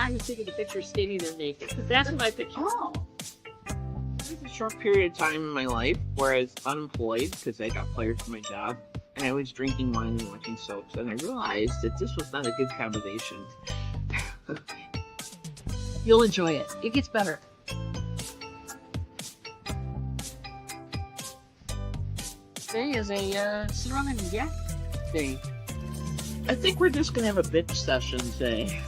guy who's taking the picture standing there naked. Because that's my picture. Oh. There's a short period of time in my life where I was unemployed because I got fired from my job. And I was drinking wine and watching soaps. And I realized that this was not a good combination. You'll enjoy it. It gets better. Today is a sit around and yak day. I think we're just going to have a bitch session today.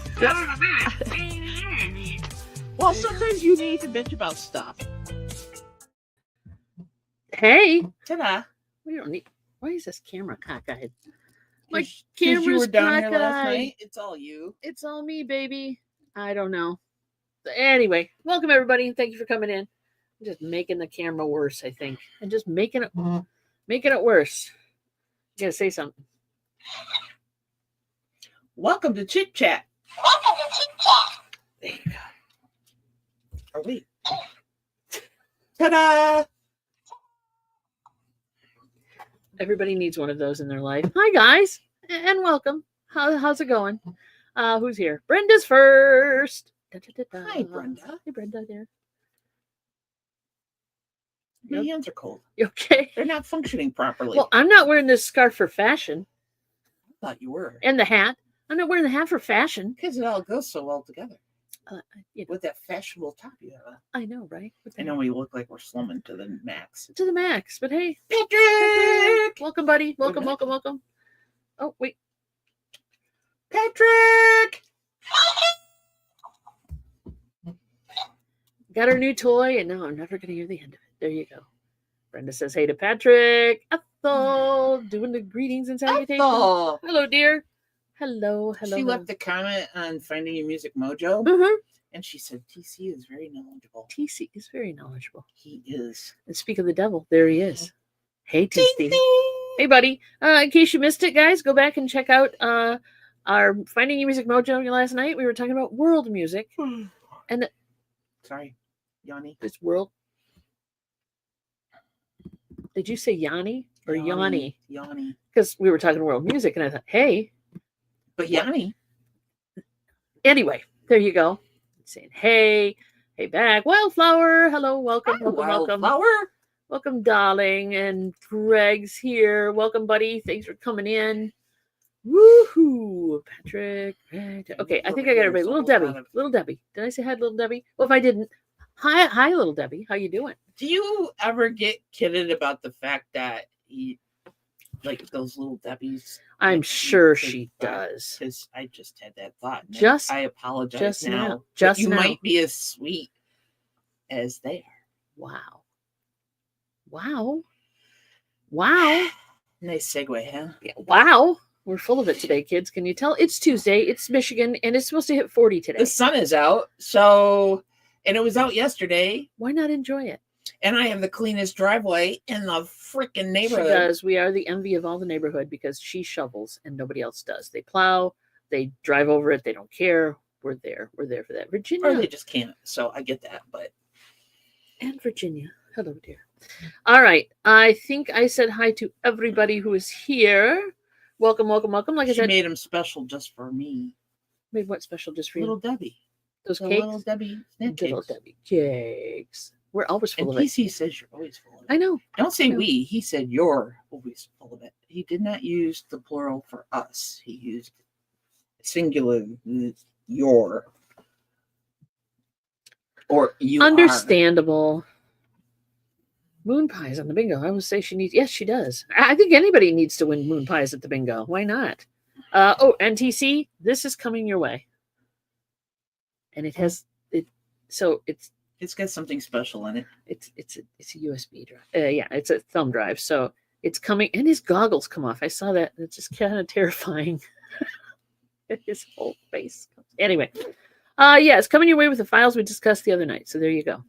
Well, sometimes you need to bitch about stuff. Hey. Ta-da. We don't need... Why is this camera cockeyed? My Because you camera's were down here last cockeyed. night. It's all you. It's all me, baby. I don't know. Anyway, welcome everybody, and thank you for coming in. I'm just making the camera worse, I think. And just making it worse. You gotta say something. Welcome to Chit Chat. There you go. Oh, wait. Ta-da! Everybody needs one of those in their life. Hi, guys, and welcome. How's it going? Who's here? Brenda's first. Da-da-da-da. Hi, Brenda. Hey, Brenda there. My Yep. hands are cold. You okay? They're not functioning properly. Well, I'm not wearing this scarf for fashion. I thought you were. And the hat. I'm not wearing the hat for fashion. Because it all goes so well together. You know, With that fashionable top you have. I know, right? I know we look like we're slumming to the max. To the max, but hey. Patrick! Welcome, buddy. Welcome, minute. welcome. Oh, wait. Patrick! Got our new toy, and now I'm never going to hear the end of it. There you go. Brenda says, hey to Patrick. Ethel, doing the greetings and salutations. Ethel! Hello, dear. Hello. She left a comment on Finding Your Music Mojo, Mm-hmm. and she said, TC is very knowledgeable. TC is very knowledgeable. He is. And speak of the devil, there he is. Hey, TC. Hey, buddy. In case you missed it, guys, go back and check out our Finding Your Music Mojo last night. We were talking about world music. And Sorry, Yanni. it's world. Did you say Yanni or Yanni? Yanni. Because we were talking world music, and I thought, hey. But Yanni. Anyway, there you go. Saying, hey back. Wildflower. Hello, welcome, Hi, welcome. Wildflower. Welcome, darling. And Greg's here. Welcome, buddy. Thanks for coming in. Woohoo. Patrick. Okay, I think I got everybody. Little Debbie. Did I say hi to Little Debbie? Well, if I didn't, hi, Little Debbie. How you doing? Do you ever get kidded about the fact that like those little Debbies? I'm sure she does. Because I just had that thought. I apologize just now. Just you now. might be as sweet as they are. Wow. Nice segue, huh? Yeah, wow. We're full of it today, kids. Can you tell? It's Tuesday. It's Michigan, and it's supposed to hit 40 today. The sun is out, and it was out yesterday. Why not enjoy it? And I have the cleanest driveway in the freaking neighborhood. She does. We are the envy of all the neighborhood because she shovels and nobody else does. They plow, they drive over it, they don't care. We're there for that. Virginia. Or they just can't. So I get that, but. And Virginia. Hello, dear. All right. I think I said hi to everybody who is here. Welcome. Like I said, made them special just for me. Made what special just for you? Little Debbie. Those The cakes? Little Debbie snack Little cakes. Debbie cakes. We're always full And of it. PC says you're always full of it. I know. Don't say No. we. He said you're always full of it. He did not use the plural for us. He used singular, your. Or you Understandable. Moon pies on the bingo. I would say she needs. Yes, she does. I think anybody needs to win moon pies at the bingo. Why not? NTC, this is coming your way. And it has it. So it's got something special in it. It's a USB drive. Yeah, it's a thumb drive. So it's coming, and his goggles come off. I saw that. It's just kind of terrifying. His whole face. Anyway, it's coming your way with the files we discussed the other night. So there you go.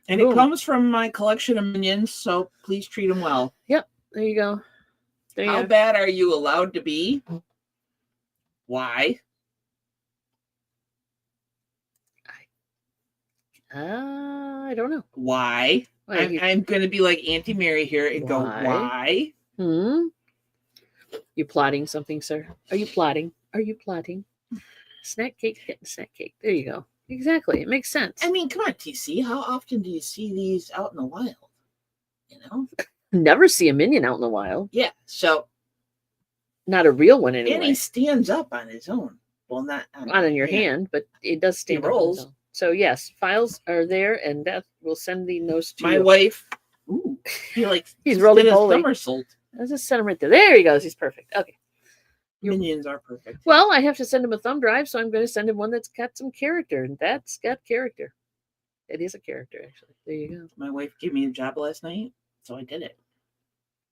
And Boom. it comes from my collection of minions, so please treat them well. Yep, there you go. How bad are you allowed to be? Why? I don't know. Why? I'm going to be like Auntie Mary here and go, why? You plotting something, sir? Are you plotting? Snack cake, getting snack cake. There you go. Exactly. It makes sense. I mean, come on, TC. How often do you see these out in the wild? You know? Never see a minion out in the wild. Yeah. So. Not a real one anyway. And he stands up on his own. Well, not on your hand, but it does stand he rolls. up on his own. So yes, files are there, and Beth will send the notes to my you. wife. Ooh, he like he's rolling holy. Somersault. Let's just send him right there. There he goes. He's perfect. Okay. Minions are perfect. Well, I have to send him a thumb drive, so I'm going to send him one that's got some character, and that's got character. It is a character, actually. There you go. My wife gave me a job last night, so I did it.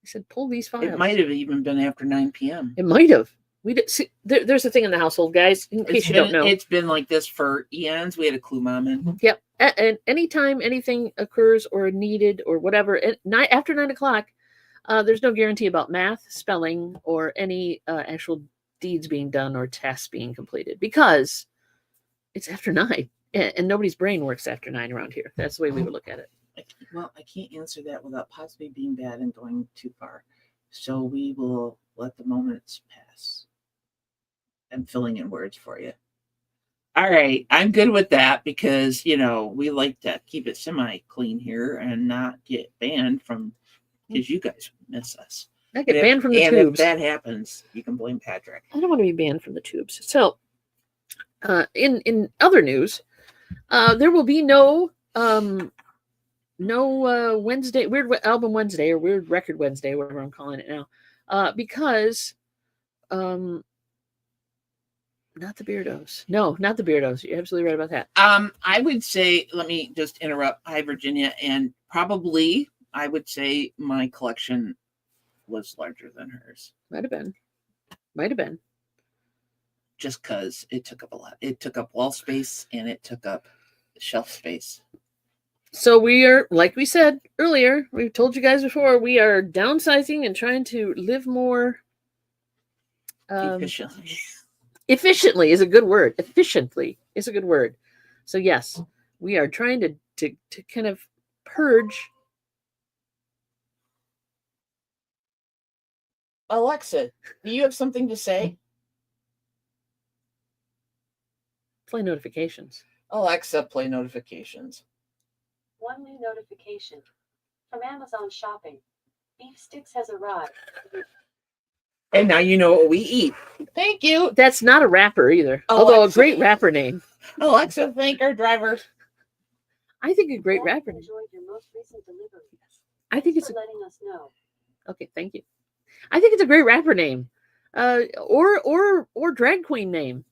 I said, pull these files. It might have even been after 9 p.m. It might have. We did, see, there's a thing in the household, guys, in case you don't know. It's been like this for eons. We had a clue mom in. Yep. And anytime anything occurs or needed or whatever, after 9 o'clock, there's no guarantee about math, spelling, or any actual deeds being done or tasks being completed because it's after 9 and nobody's brain works after 9 around here. That's the way we would look at it. Well, I can't answer that without possibly being bad and going too far. So we will let the moments pass. I'm filling in words for you. All right. I'm good with that because, we like to keep it semi-clean here and not get banned from, because you guys miss us. I get banned from the tubes. If that happens, you can blame Patrick. I don't want to be banned from the tubes. So, in other news, there will be no Wednesday, Weird Album Wednesday or Weird Record Wednesday, whatever I'm calling it now, because not the Beardos. No, not the Beardos. You're absolutely right about that. I would say, let me just interrupt. Hi, Virginia. And probably I would say my collection was larger than hers. Might have been. Just because it took up a lot. It took up wall space and it took up shelf space. So we are, like we said earlier, we've told you guys before, we are downsizing and trying to live more efficiently. Efficiently is a good word. Efficiently is a good word. So yes, we are trying to kind of purge. Alexa, do you have something to say? Play notifications. Alexa, play notifications. One new notification from Amazon Shopping. Beef sticks has arrived. And now you know what we eat. Thank you. That's not a rapper either. Alexa. Although a great rapper name. Alexa, thank our driver. I think a great rapper name. Enjoyed your most recent delivery. I think it's letting us know. Okay, thank you. I think it's a great rapper name. Or drag queen name.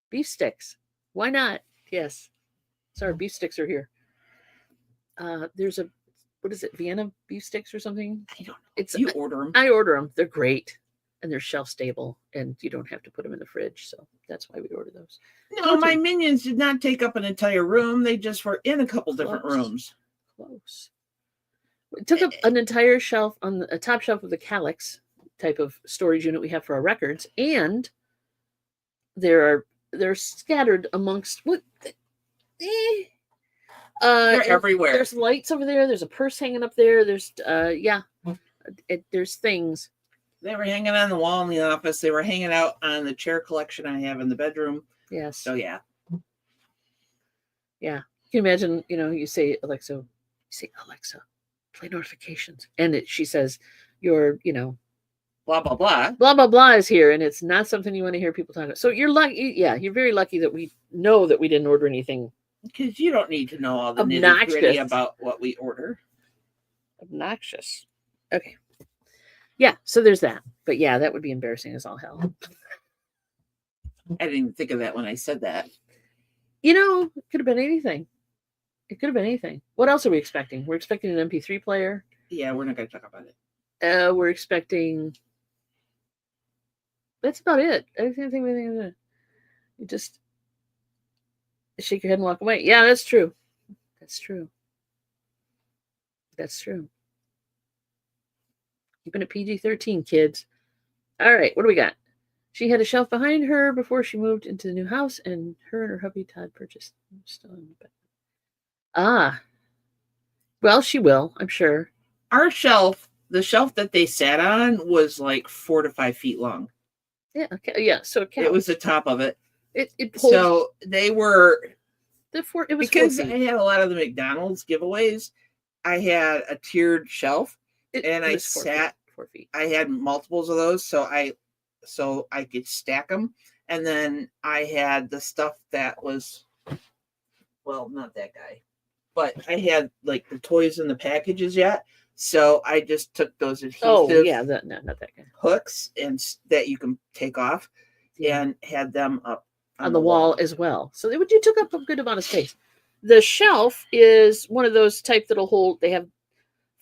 Beef sticks. Why not? Yes. Sorry, beef sticks are here. There's a, what is it, Vienna beef sticks or something? I don't know. You order them. I order them. They're great. And they're shelf stable. And you don't have to put them in the fridge. So that's why we order those. No, my minions did not take up an entire room. They just were in a couple different rooms. Close. It took up an entire shelf on the top shelf of the Calyx type of storage unit we have for our records. And they're scattered amongst what? They're everywhere. There's lights over there. There's a purse hanging up there. There's there's things. They were hanging on the wall in the office. They were hanging out on the chair collection I have in the bedroom. Yes. So yeah. Yeah. You can imagine, you say, Alexa, play notifications. And she says, your, blah, blah, blah. Blah, blah, blah is here. And it's not something you want to hear people talk about. So you're lucky. Yeah. You're very lucky that we know that we didn't order anything. Because you don't need to know all the nitty-gritty about what we order. Obnoxious. Okay. Yeah. So there's that. But yeah, that would be embarrassing as all hell. I didn't even think of that when I said that. It could have been anything. It could have been anything. What else are we expecting? We're expecting an MP3 player. Yeah, we're not going to talk about it. We're expecting. That's about it. I don't think of anything. You just shake your head and walk away. Yeah, that's true. That's true. That's true. Keeping it PG-13, kids. All right, what do we got? She had a shelf behind her before she moved into the new house, and her hubby Todd purchased. Still in the bed. Well, she will, I'm sure. Our shelf, the shelf that they sat on, was like 4 to 5 feet long. Yeah. Okay. Yeah. So it was the top of it. It holds So they were, it was 4 because I feet. had a lot of the McDonald's giveaways, I had a tiered shelf, and It I was 4 feet, sat. 4 feet. I had multiples of those, so I could stack them, and then I had the stuff that was, well, not that guy, but I had like the toys in the packages yet. So I just took those adhesive Oh yeah, no, not that guy. hooks and that you can take off, Yeah. and had them up On the wall as well. So you took up a good amount of space. The shelf is one of those type that'll hold. They have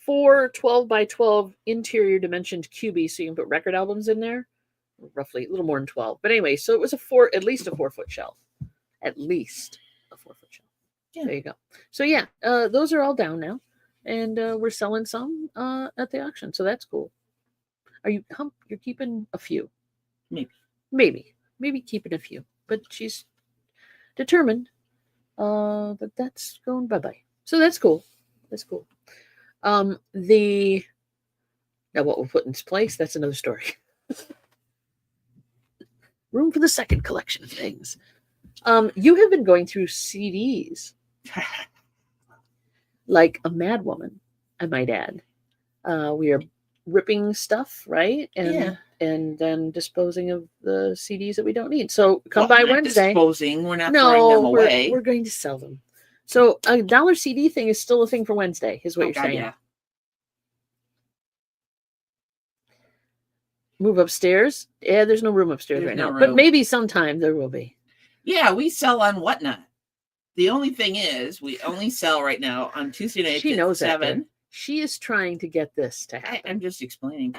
4 12 by 12 interior dimensioned cubies, so you can put record albums in there. Roughly a little more than 12, but anyway, so it was at least a 4-foot shelf, at least a 4-foot shelf. Yeah. There you go. So yeah, those are all down now, and we're selling some at the auction, so that's cool. Are you? You're keeping a few? Maybe keeping a few, but she's determined that that's going bye-bye. So that's cool. That's cool. Now what we'll put in its place, that's another story. Room for the second collection of things. You have been going through CDs like a madwoman, I might add. We are ripping stuff, right? And then disposing of the CDs that we don't need. So come by Wednesday. Disposing. We're not throwing them away. We're going to sell them. So a $1 CD thing is still a thing for Wednesday, is what you're saying. Yeah. Move upstairs. Yeah, there's no room upstairs right now. But maybe sometime there will be. Yeah, we sell on Whatnot. The only thing is, we only sell right now on Tuesday nights. She knows 7. That. She is trying to get this to happen. I'm just explaining.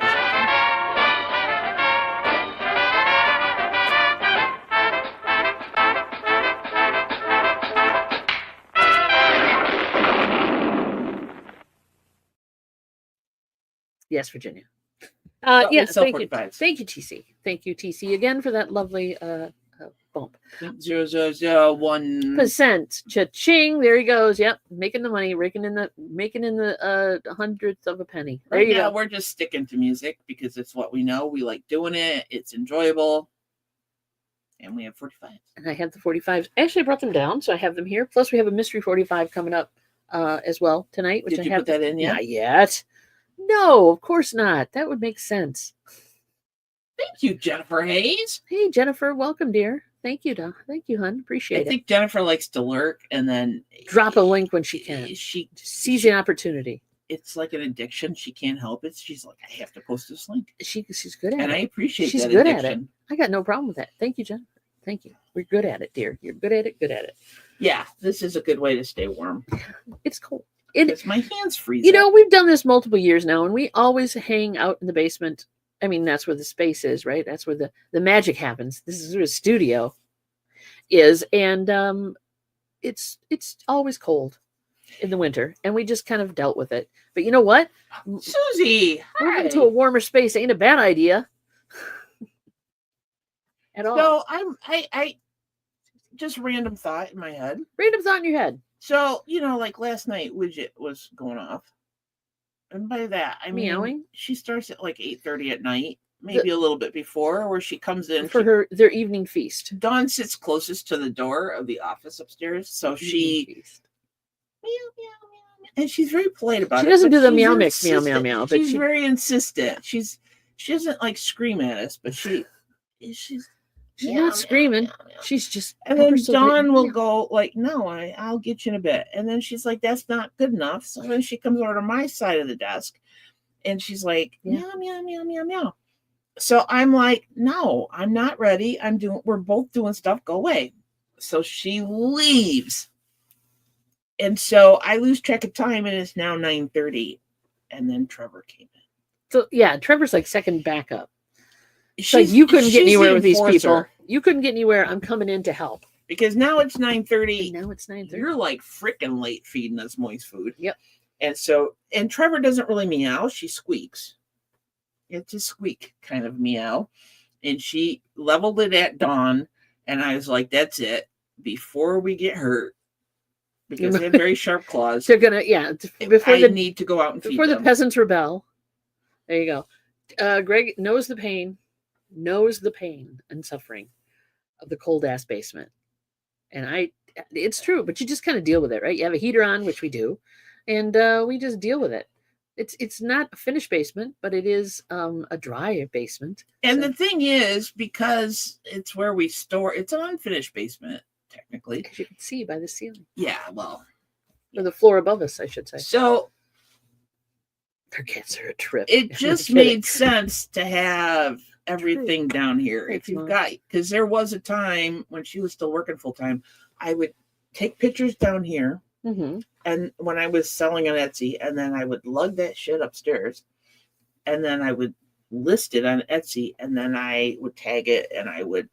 Yes, Virginia. Yeah, thank you. Thank you, TC. Thank you, TC, again for that lovely bump. 0.001%. Cha-ching. There he goes. Yep. Making the money, making in the hundredth of a penny. There you go. We're just sticking to music because it's what we know. We like doing it. It's enjoyable. And we have 45s. And I have the 45s. Actually, I brought them down, so I have them here. Plus, we have a mystery 45 coming up as well tonight. Which Did you put that in yet? Not yet. No, of course not. That would make sense. Thank you, Jennifer Hayes. Hey, Jennifer. Welcome, dear. Thank you, Don. Thank you, hon. Appreciate it. I think Jennifer likes to lurk and then drop a link when she can. She sees an opportunity. It's like an addiction. She can't help it. She's like, I have to post this link. She's good at it. And I appreciate she's that good addiction. At it. I got no problem with that. Thank you, Jennifer. Thank you. We're good at it, dear. You're good at it. Good at it. Yeah, this is a good way to stay warm. It's cold. It's my hands freeze. We've done this multiple years now, and we always hang out in the basement. I mean, that's where the space is, right? That's where the magic happens. This is where the studio is, and it's always cold in the winter, and we just kind of dealt with it. But you know what, Susie, moving to a warmer space ain't a bad idea at all. So I just random thought in my head. Random thought in your head. So like last night, Widget was going off, and by that I mean meowing. She starts at like 8:30 at night. Maybe a little bit before, where she comes in for their evening feast. Dawn sits closest to the door of the office upstairs, so she meow, meow, meow, and she's very polite about it. She doesn't do the meow mix, meow, meow, meow. But she's very insistent. She doesn't like scream at us, but she's not screaming. She's just. And then Dawn will go like, "No, I'll get you in a bit." And then she's like, "That's not good enough." So then she comes over to my side of the desk, and she's like, "Meow, meow, meow, meow, meow." So I'm like, "No, I'm not ready. We're both doing stuff. Go away." So she leaves. And so I lose track of time, and it's now 9:30. And then Trevor came in. So yeah, Trevor's like second backup. Like you couldn't get anywhere with these people. You couldn't get anywhere. I'm coming in to help. Because now it's 9:30. Now it's 9:30. You're like freaking late feeding us moist food. Yep. And Trevor doesn't really meow. She squeaks. It's a squeak kind of meow. And she leveled it at Dawn. And I was like, that's it. Before we get hurt. Because they have very sharp claws. They're going to, before I need to go out and feed them. Before the peasants rebel. There you go. Greg knows the pain and suffering of the cold ass basement. And it's true, but you just kind of deal with it, right? You have a heater on, which we do, and we just deal with it. It's not a finished basement, but it is a dry basement. And so, the thing is, because it's where we store, it's an unfinished basement, technically. as you can see by the ceiling, Yeah, well, or the floor above us, I should say. so Our cats are a trip. it I'm not just kidding. made sense to have everything down here. Thanks, If you've Mom. got, because there was a time when she was still working full time, I would take pictures down here, Mm-hmm. and when I was selling on Etsy, and then I would lug that shit upstairs, and then I would list it on Etsy, and then I would tag it, and I would,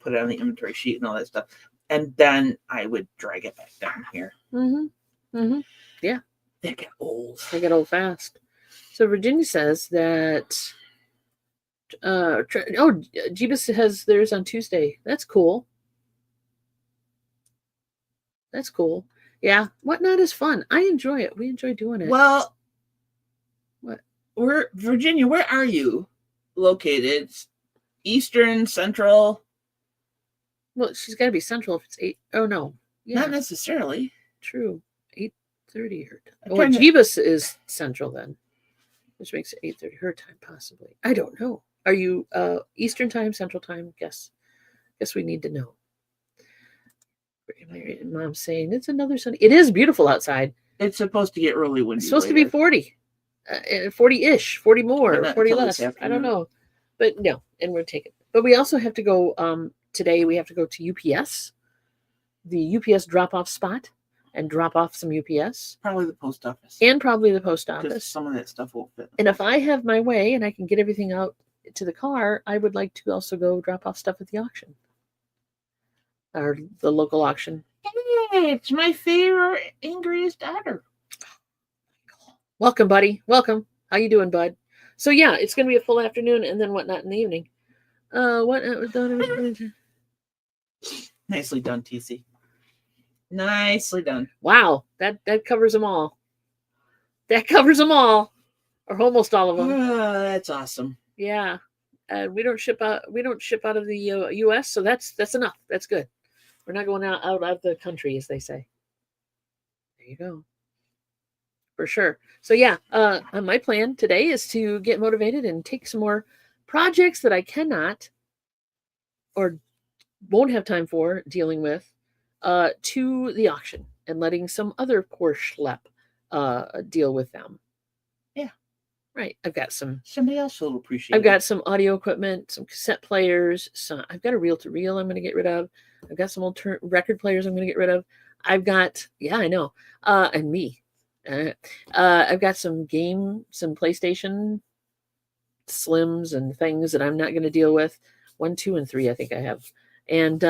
put it on the inventory sheet and all that stuff, and then I would drag it back down here. Mm-hmm. Mm-hmm. That got old. They get old fast. So Virginia says that Jeebus has theirs on Tuesday. That's cool. That's cool. Yeah, Whatnot is fun. I enjoy it. We enjoy doing it. Well, What? Virginia, where are you located? Eastern, Central? Well, she's got to be central if it's 8. Oh no, yeah, Not necessarily. true. 8:30 her time. I'm Oh, trying to- Jeebus is central then, which makes it 8:30 her time possibly. I don't know. Are you Eastern time, Central time? Guess we need to know. Mary and Mom saying it's another sunny. It is beautiful outside. It's supposed to get really windy. It's supposed to be 40, 40-ish, 40 more, Not 40 until less. this I don't afternoon. know, but no, and we're taking. But we also have to go today. We have to go to UPS, the UPS drop-off spot, and drop off some UPS, Probably the post office. and probably the post Because office. some of that stuff won't fit. And if I have my way and I can get everything out to the car, I would like to also go drop off stuff at the auction, or the local auction. Hey, it's my favorite angriest daughter. Welcome, buddy. Welcome. How you doing, bud? So yeah, it's gonna be a full afternoon, and then Whatnot in the evening. Whatnot was done. Nicely done, TC. Nicely done. Wow, that covers them all. That covers them all, or almost all of them. That's awesome. Yeah, we don't ship out. We don't ship out of the U.S., so that's enough. That's good. We're not going out of the country, as they say. There you go. For sure. So yeah, my plan today is to get motivated and take some more projects that I cannot or won't have time for dealing with to the auction and letting some other poor schlep deal with them. Yeah. Right. I've got some. Somebody else will appreciate I've it. got some audio equipment, some cassette players. I've got a reel-to-reel I'm going to get rid of. I've got some old record players I'm going to get rid of. I've got, yeah, I know, and me. I've got some PlayStation Slims and things that I'm not going to deal with. 1, 2, and 3, I think I have, and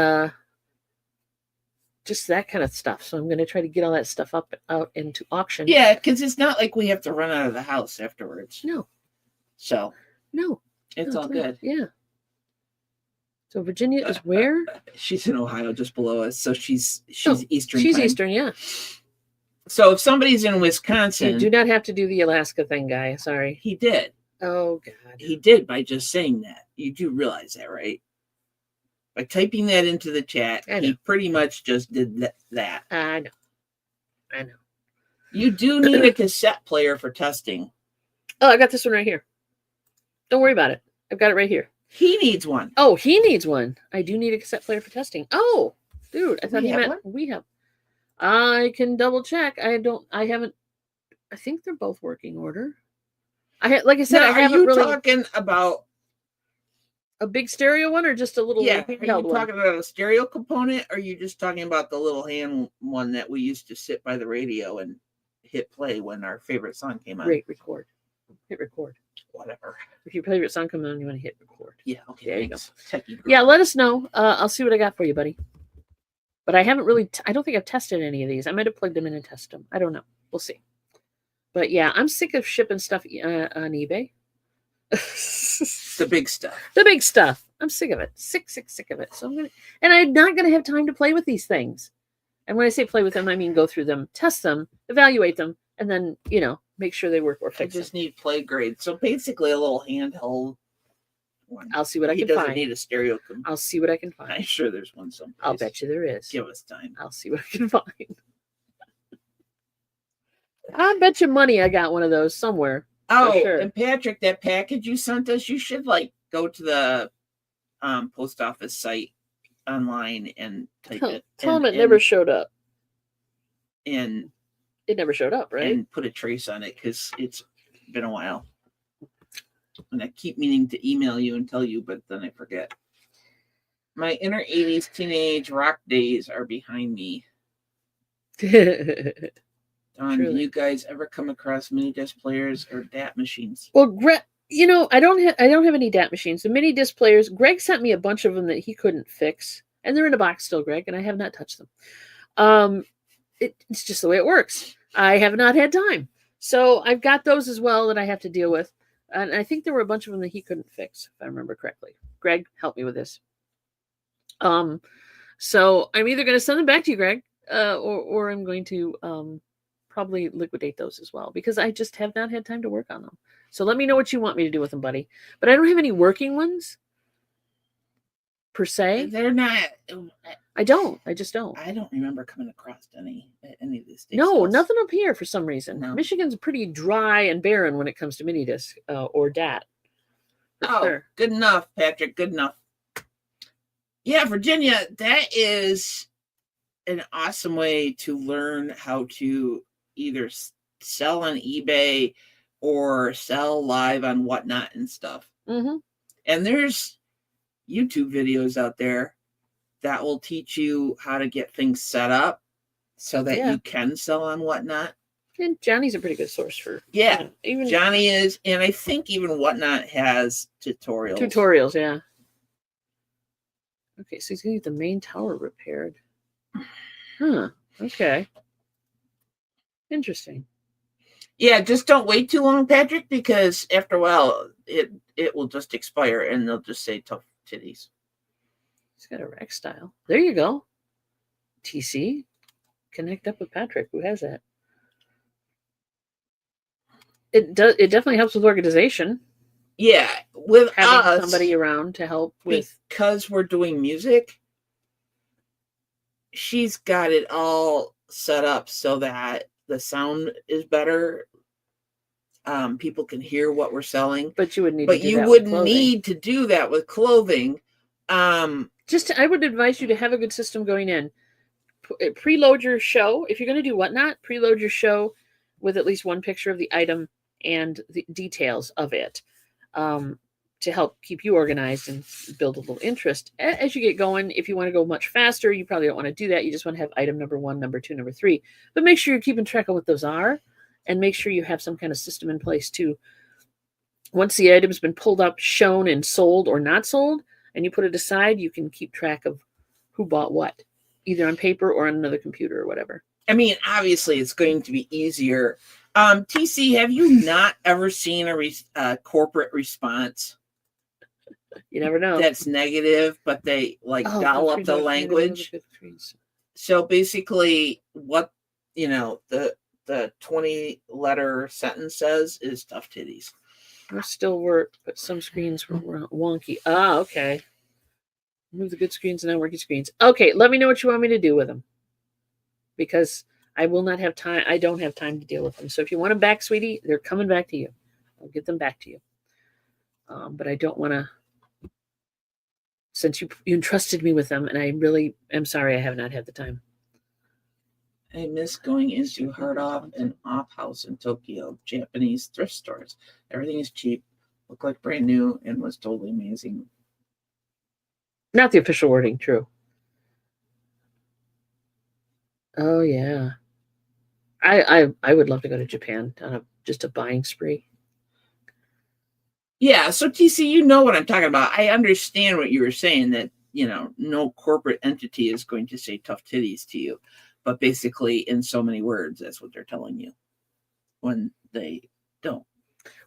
just that kind of stuff. So I'm going to try to get all that stuff out into auction. Yeah, because it's not like we have to run out of the house afterwards. No. So No. it's no, all not. good. Yeah. So Virginia is where? She's in Ohio, just below us. So she's Eastern. She's time. Eastern, yeah. So if somebody's in Wisconsin, You do not have to do the Alaska thing, guy. Sorry. he did. Oh God. He did by just saying that. You do realize that, right? By typing that into the chat, I know. he pretty much just did that. I know. You do need a cassette player for testing. Oh, I got this one right here. Don't worry about it. I've got it right here. He needs one. Oh, he needs one. I do need a cassette player for testing. Oh, dude, I thought We he have meant one? we have. I can double check. I haven't. I think they're both working order. Like I said, Now, I are haven't you really talking about? a big stereo one or just a little Yeah, are you handheld one. talking about a stereo component, or are you just talking about the little hand one that we used to sit by the radio and hit play when our favorite song came on? Great, record. Hit record. Whatever. If your favorite song comes on, you want to hit record. Yeah. Okay. There you go. Techie group. Yeah, let us know. I'll see what I got for you, buddy. But I haven't really. I don't think I've tested any of these. I might have plugged them in and tested them. I don't know. We'll see. But yeah, I'm sick of shipping stuff on eBay. The big stuff. The big stuff. I'm sick of it. Sick of it. So I'm not gonna have time to play with these things. And when I say play with them, I mean go through them, test them, evaluate them, and then make sure they work or I fix just them. need play grade. So basically, a little handheld one. I'll see what I He can doesn't find. need a stereo. I'll see what I can I'm find. sure there's one someplace. I'll bet you there is. Give us time. I'll see what I can find. I bet you money I got one of those somewhere. Oh, sure. and Patrick, that package you sent us, you should like go to the post office site online and type it. Tell them it never showed up. And it never showed up, right? And put a trace on it because it's been a while. And I keep meaning to email you and tell you, but then I forget. My inner 80s teenage rock days are behind me. Don, do you guys ever come across mini disc players or DAT machines? Well, I don't have any DAT machines. The mini disc players, Greg sent me a bunch of them that he couldn't fix, and they're in a box still, Greg, and I have not touched them. It's just the way it works. I have not had time, so I've got those as well that I have to deal with, and I think there were a bunch of them that he couldn't fix, if I remember correctly. Greg, help me with this. So I'm either going to send them back to you, Greg, or I'm going to probably liquidate those as well, because I just have not had time to work on them. So let me know what you want me to do with them, buddy. But I don't have any working ones per se. They're not. I don't. I just don't. I don't remember coming across any of these things. No, nothing up here for some reason. No. Michigan's pretty dry and barren when it comes to mini disc or DAT. Sure. Good enough, Patrick. Good enough. Yeah, Virginia, that is an awesome way to learn how to either sell on eBay or sell live on Whatnot and stuff. Mm-hmm. And there's YouTube videos out there that will teach you how to get things set up so that you can sell on Whatnot. And Johnny's a pretty good source for even Johnny is, and I think even Whatnot has tutorials. Tutorials, yeah. Okay, so he's gonna get the main tower repaired. Huh. Okay. Interesting. Yeah, just don't wait too long, Patrick, because after a while it will just expire and they'll just say tough titties. He's got a rack style. There you go. TC. Connect up with Patrick, who has that. It definitely helps with organization. Yeah, with having somebody around to help with, because we're doing music. She's got it all set up so that the sound is better. People can hear what we're selling. But you would need. But you wouldn't need to do that with clothing. I would advise you to have a good system going in. Preload your show if you're going to do Whatnot. Preload your show with at least one picture of the item and the details of it. To help keep you organized and build a little interest as you get going. If you want to go much faster, you probably don't want to do that. You just want to have item number 1, number 2, number 3. But make sure you're keeping track of what those are, and make sure you have some kind of system in place too. Once the item's been pulled up, shown, and sold or not sold, and you put it aside, you can keep track of who bought what, either on paper or on another computer or whatever. I mean, obviously, it's going to be easier. TC, have you not ever seen a corporate response? You never know. That's negative, but they dial up the language. So basically, what the 20-letter sentence says is tough titties. Most still work, but some screens were wonky. Ah, okay. Move the good screens and non-working screens. Okay, let me know what you want me to do with them, because I will not have time. I don't have time to deal with them. So if you want them back, sweetie, they're coming back to you. I'll get them back to you. But I don't want to, since you entrusted me with them, and I really am sorry I have not had the time. I miss going into Hard Off and Off House in Tokyo, Japanese thrift stores. Everything is cheap, looked like brand new, and was totally amazing. Not the official wording, true. Oh, yeah. I would love to go to Japan on just a buying spree. Yeah, so TC, you know what I'm talking about. I understand what you were saying, that, no corporate entity is going to say tough titties to you. But basically, in so many words, that's what they're telling you when they don't.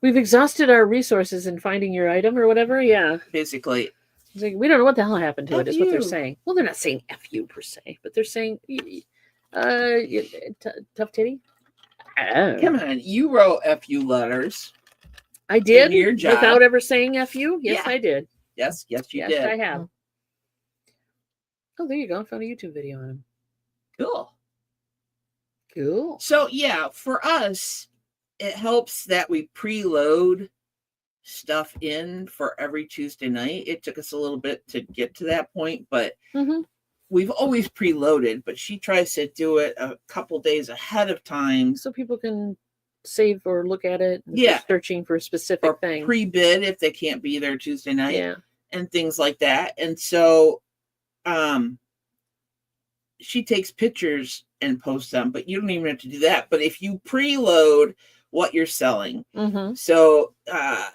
We've exhausted our resources in finding your item or whatever, yeah. Basically. It's like, we don't know what the hell happened to it, is what they're saying. Well, they're not saying F you per se, but they're saying, tough titty? Oh. Come on, you wrote FU letters. I did, your job. without ever saying F you? Yes, yeah. I did. Yes, you Yes, did. I have. Oh, there you go. I found a YouTube video on him. Cool. Cool. So yeah, for us, it helps that we preload stuff in for every Tuesday night. It took us a little bit to get to that point, but we've always preloaded. But she tries to do it a couple days ahead of time, so people can save or look at it. And Yeah. searching for a specific thing. Pre-bid if they can't be there Tuesday night. Yeah. And things like that. And so, she takes pictures and posts them, but you don't even have to do that. But if you preload what you're selling, so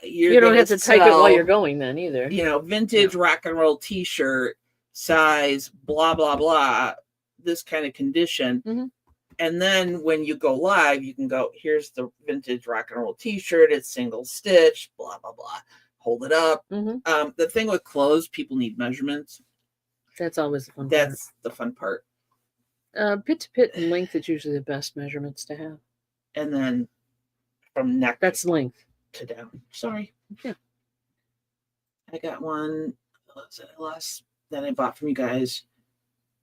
you don't have to type it while you're going then either. You know, vintage rock and roll T-shirt, size, blah blah blah, this kind of condition. And then when you go live, you can go, here's the vintage rock and roll T-shirt. It's single stitch, blah blah blah. Hold it up. The thing with clothes, people need measurements. That's always the fun part. That's the fun part. Pit to pit and length is usually the best measurements to have. And then from neck. That's length. To down. Sorry. Yeah. I got one last that I bought from you guys.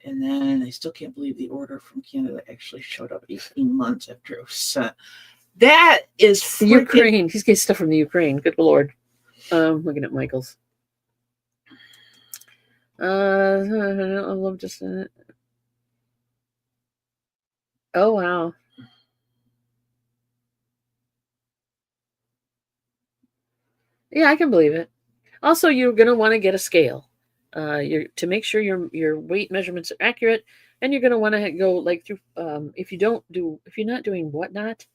And then I still can't believe the order from Canada actually showed up 18 months after it was sent. That is freaking... Ukraine. He's getting stuff from the Ukraine. Good Lord. Looking at Michael's. I love just it. Oh wow. Yeah, I can believe it. Also, you're going to want to get a scale. To make sure your weight measurements are accurate, and you're going to want to go like through. If you're not doing Whatnot,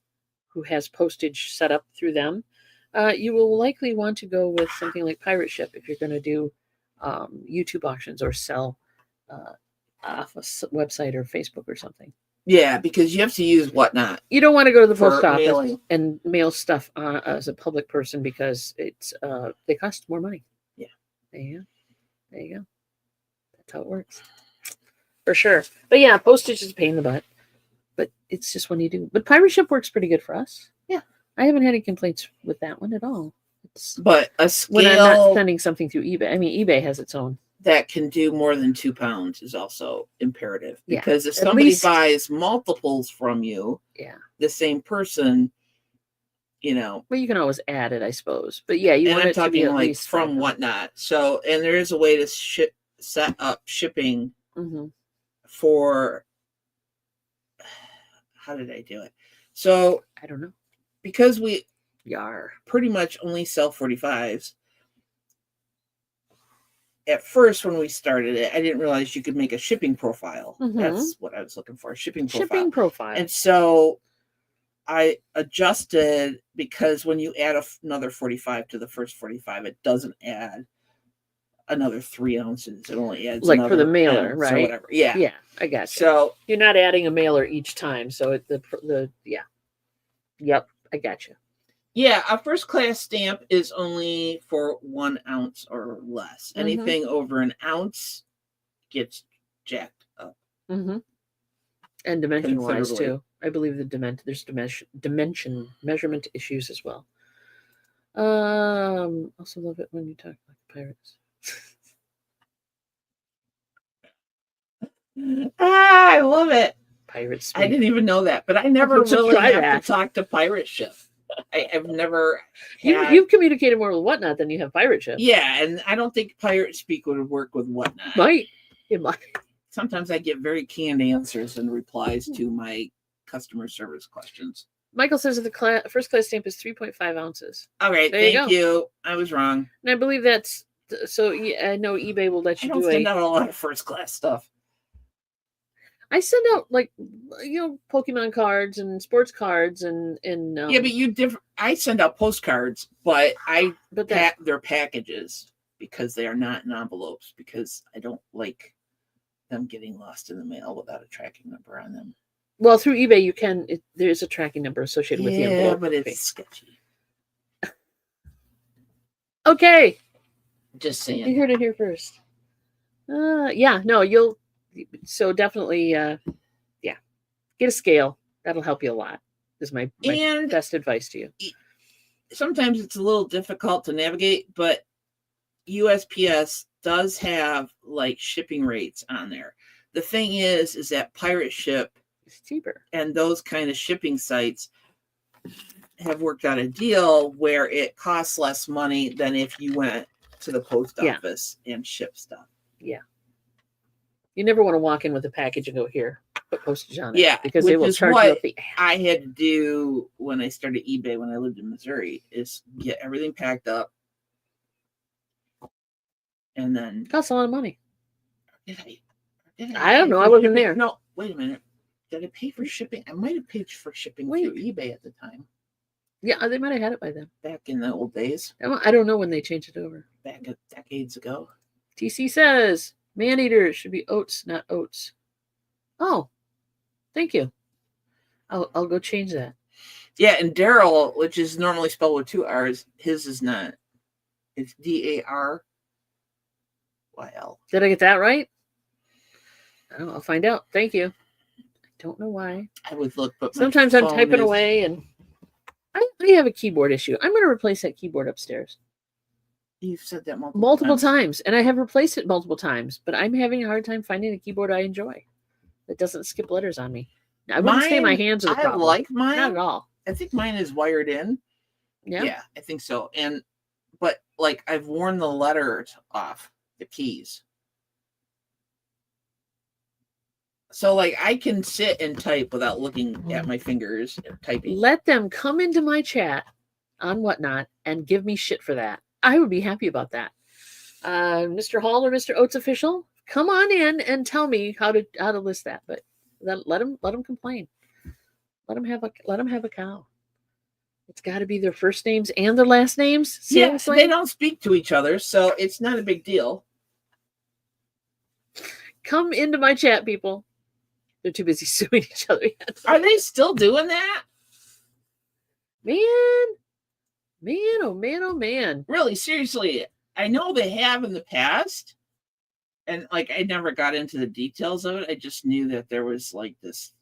who has postage set up through them, you will likely want to go with something like Pirate Ship if you're going to do YouTube auctions or sell off a website or Facebook or something. Yeah, because you have to use Whatnot. You don't want to go to the post office mailing. And mail stuff as a public person because it's they cost more money. Yeah. There you go. That's how it works. For sure. But yeah, postage is a pain in the butt. But it's just when you do. But Pirate Ship works pretty good for us. Yeah. I haven't had any complaints with that one at all. But a scale when I'm not sending something through eBay. I mean, eBay has its own. That can do more than 2 pounds is also imperative. Yeah. Because if somebody buys multiples from you, the same person, you know. Well, you can always add it, I suppose. But yeah, you want it to be at like least from Whatnot. So, and there is a way to set up shipping for. How did I do it? So I don't know. Because we Yar. pretty much only sell 45s. At first, when we started it, I didn't realize you could make a shipping profile. That's what I was looking for, a shipping profile. And so I adjusted, because when you add another 45 to the first 45, it doesn't add another 3 ounces. It only adds like for the mailer, right? Or whatever. Yeah. Yeah, I got you. So you're not adding a mailer each time. So Yep, I got you. Yeah, a first class stamp is only for 1 ounce or less. Anything over an ounce gets jacked up. And dimension wise too. I believe there's dimension measurement issues as well. Also love it when you talk about the pirates. I love it. Pirates. I didn't even know that, but I never really have to talk to Pirate Ship. I've never you've communicated more with Whatnot than you have Pirate Ship. Yeah, and I don't think Pirate Speak would work with Whatnot. It might. Sometimes I get very canned answers and replies to my customer service questions. Michael says that the first class stamp is 3.5 ounces. All right, thank you. I was wrong. And I believe that's so. Yeah, I know eBay will let you do send out a lot of first class stuff. I send out Pokemon cards and sports cards and yeah, but I send out postcards, but they're packages because they are not in envelopes, because I don't like them getting lost in the mail without a tracking number on them. Well, through eBay there is a tracking number associated with the envelope. Yeah, but it's sketchy. Okay, just saying. You heard it here first. So definitely, get a scale. That'll help you a lot. Is my best advice to you. Sometimes it's a little difficult to navigate, but USPS does have like shipping rates on there. The thing is that Pirate Ship It's cheaper. and those kind of shipping sites have worked out a deal where it costs less money than if you went to the post Yeah. office and ship stuff. Yeah. You never want to walk in with a package and go, here, put postage on it. Yeah, Because they which will is charge you what up the I had to do when I started eBay when I lived in Missouri, is get everything packed up. And then costs a lot of money. did I I don't pay know. for I wasn't shipping? there. No, wait a minute. Did I pay for shipping? I might have paid for shipping Wait. through eBay at the time. Yeah, they might have had it by then. Back in the old days, I don't know when they changed it over. back decades ago. TC says man-eaters should be oats, not oats. Oh, thank you. I'll go change that. Yeah, and Daryl, which is normally spelled with 2 R's, his is not. It's DARYL. Did I get that right? I don't know. I'll find out. Thank you. I don't know why. I would look, but my Sometimes I'm phone typing is- away and I have a keyboard issue. I'm going to replace that keyboard upstairs. You've said that Multiple times. And I have replaced it multiple times, but I'm having a hard time finding a keyboard I enjoy that doesn't skip letters on me. I wouldn't say my hands are the problem. I like mine. Not at all. I think mine is wired in. Yeah. I think so. But like I've worn the letters off the keys. So like I can sit and type without looking at my fingers typing. Let them come into my chat on Whatnot and give me shit for that. I would be happy about that. Mr. Hall or Mr. Oates official, come on in and tell me how to list that. But let them complain. Let them have a cow. It's got to be their first names and their last names. Yeah, Seriously? they don't speak to each other, so it's not a big deal. Come into my chat, people. They're too busy suing each other yet. Are they still doing that? Man, oh man, oh man. Really, seriously. I know they have in the past. And like I never got into the details of it. I just knew that there was like this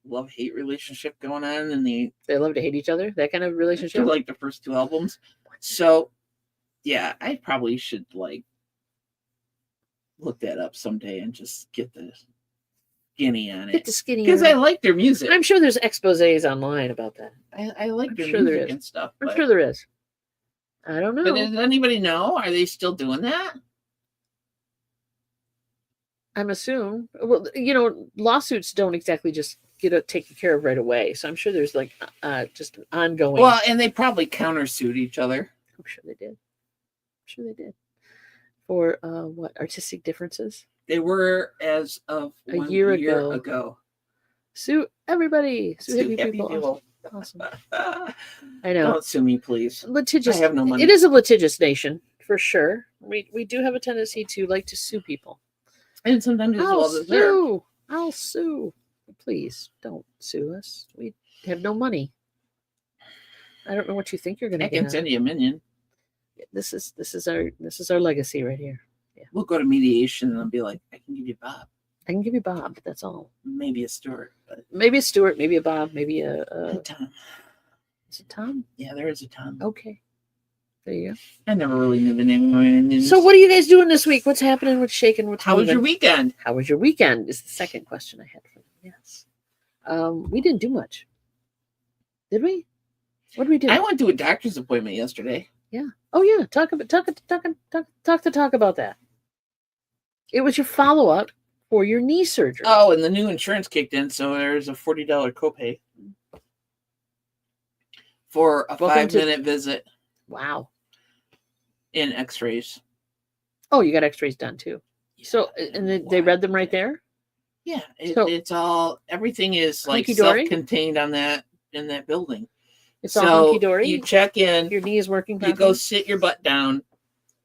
love-hate relationship going on, and They love to hate each other. That kind of relationship. like the first 2 albums. So yeah, I probably should like look that up someday and just get the skinny on Get it. the skinny. Because I like their music. I'm sure there's exposés online about that. I like I'm their sure there music is. and stuff. I'm But, sure there is. I don't know. but does anybody know? Are they still doing that? I'm assuming. Well, lawsuits don't exactly just get taken care of right away. So I'm sure there's like just an ongoing. Well, and they probably countersued each other. I'm sure they did. For what, artistic differences? They were as of A 1 year year ago. Sue everybody. Sue Sue happy happy people. people. Awesome. I know. Don't sue me, please. Litigious. I have no money. It is a litigious nation for sure. We do have a tendency to like to sue people. And sometimes it's well deserved. I'll sue. Please don't sue us. We have no money. I don't know what you think you're going to I get. can send you a minion. This is our legacy right here. We'll go to mediation and I'll be like, I can give you Bob. I can give you Bob. That's all. Maybe a Stuart, but Maybe a Stuart. Maybe a Bob. Maybe a Tom. Is it Tom? Yeah, there is a Tom. Okay. There you go. I never really knew the name of my minions. So what are you guys doing this week? What's happening? What's shaking? What's How was your moving? weekend? How was your weekend? Is the second question I had for you. Yes. We didn't do much. Did we? What did we do? I went to a doctor's appointment yesterday. Oh yeah. Talk about that. It was your follow-up for your knee surgery. Oh, and the new insurance kicked in, so there's a $40 copay for a Welcome to- 5-minute visit Wow. in X-rays. Oh, you got x-rays done too. So, and they read them right there? Yeah, So- it's all, everything is like Hunky-dory? self-contained in that building. It's all So hunky-dory? you check in, Your knee is working you properly? go sit your butt down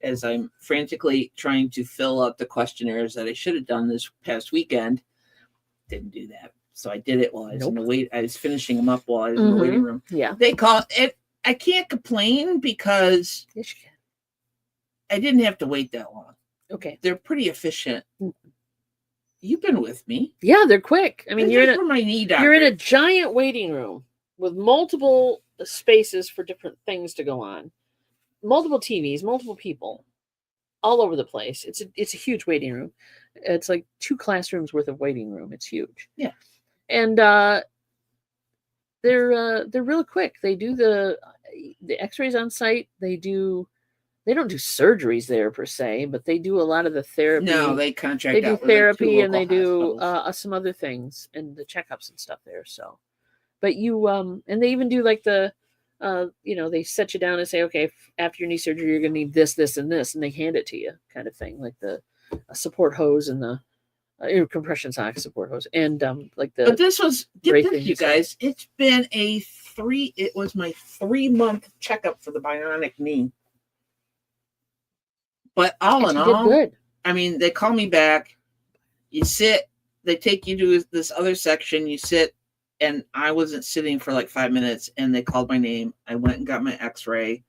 as I'm frantically trying to fill out the questionnaires that I should have done this past weekend. Didn't do that. So I did it while I was in the I was finishing them up while I was in the waiting room. Yeah. They call it, I can't complain because Yes, you can. I didn't have to wait that long. Okay. They're pretty efficient. Mm. You've been with me. Yeah, they're quick. I mean, This you're is in for my knee doctor. you're in a giant waiting room with multiple spaces for different things to go on, multiple TVs, multiple people. all over the place. It's a huge waiting room. It's like 2 classrooms worth of waiting room. It's huge. Yeah. And they're real quick. They do the X-rays on site. They don't do surgeries there per se, but they do a lot of the therapy. No, they contract They do out with, like, 2 therapy and they local do hospitals. some other things and the checkups and stuff there. So, but you and they even do like the they set you down and say, okay, after your knee surgery, you're going to need this, this, and this, and they hand it to you, kind of thing, like the support hose and the compression sock support hose, and like the. But this was, get great this, thing you you said. guys. It's been it was my 3-month checkup for the bionic knee. But all in You did all, good. I mean, they call me back. You sit. They take you to this other section. You sit, and I wasn't sitting for like 5 minutes, and they called my name. I went and got my X-ray,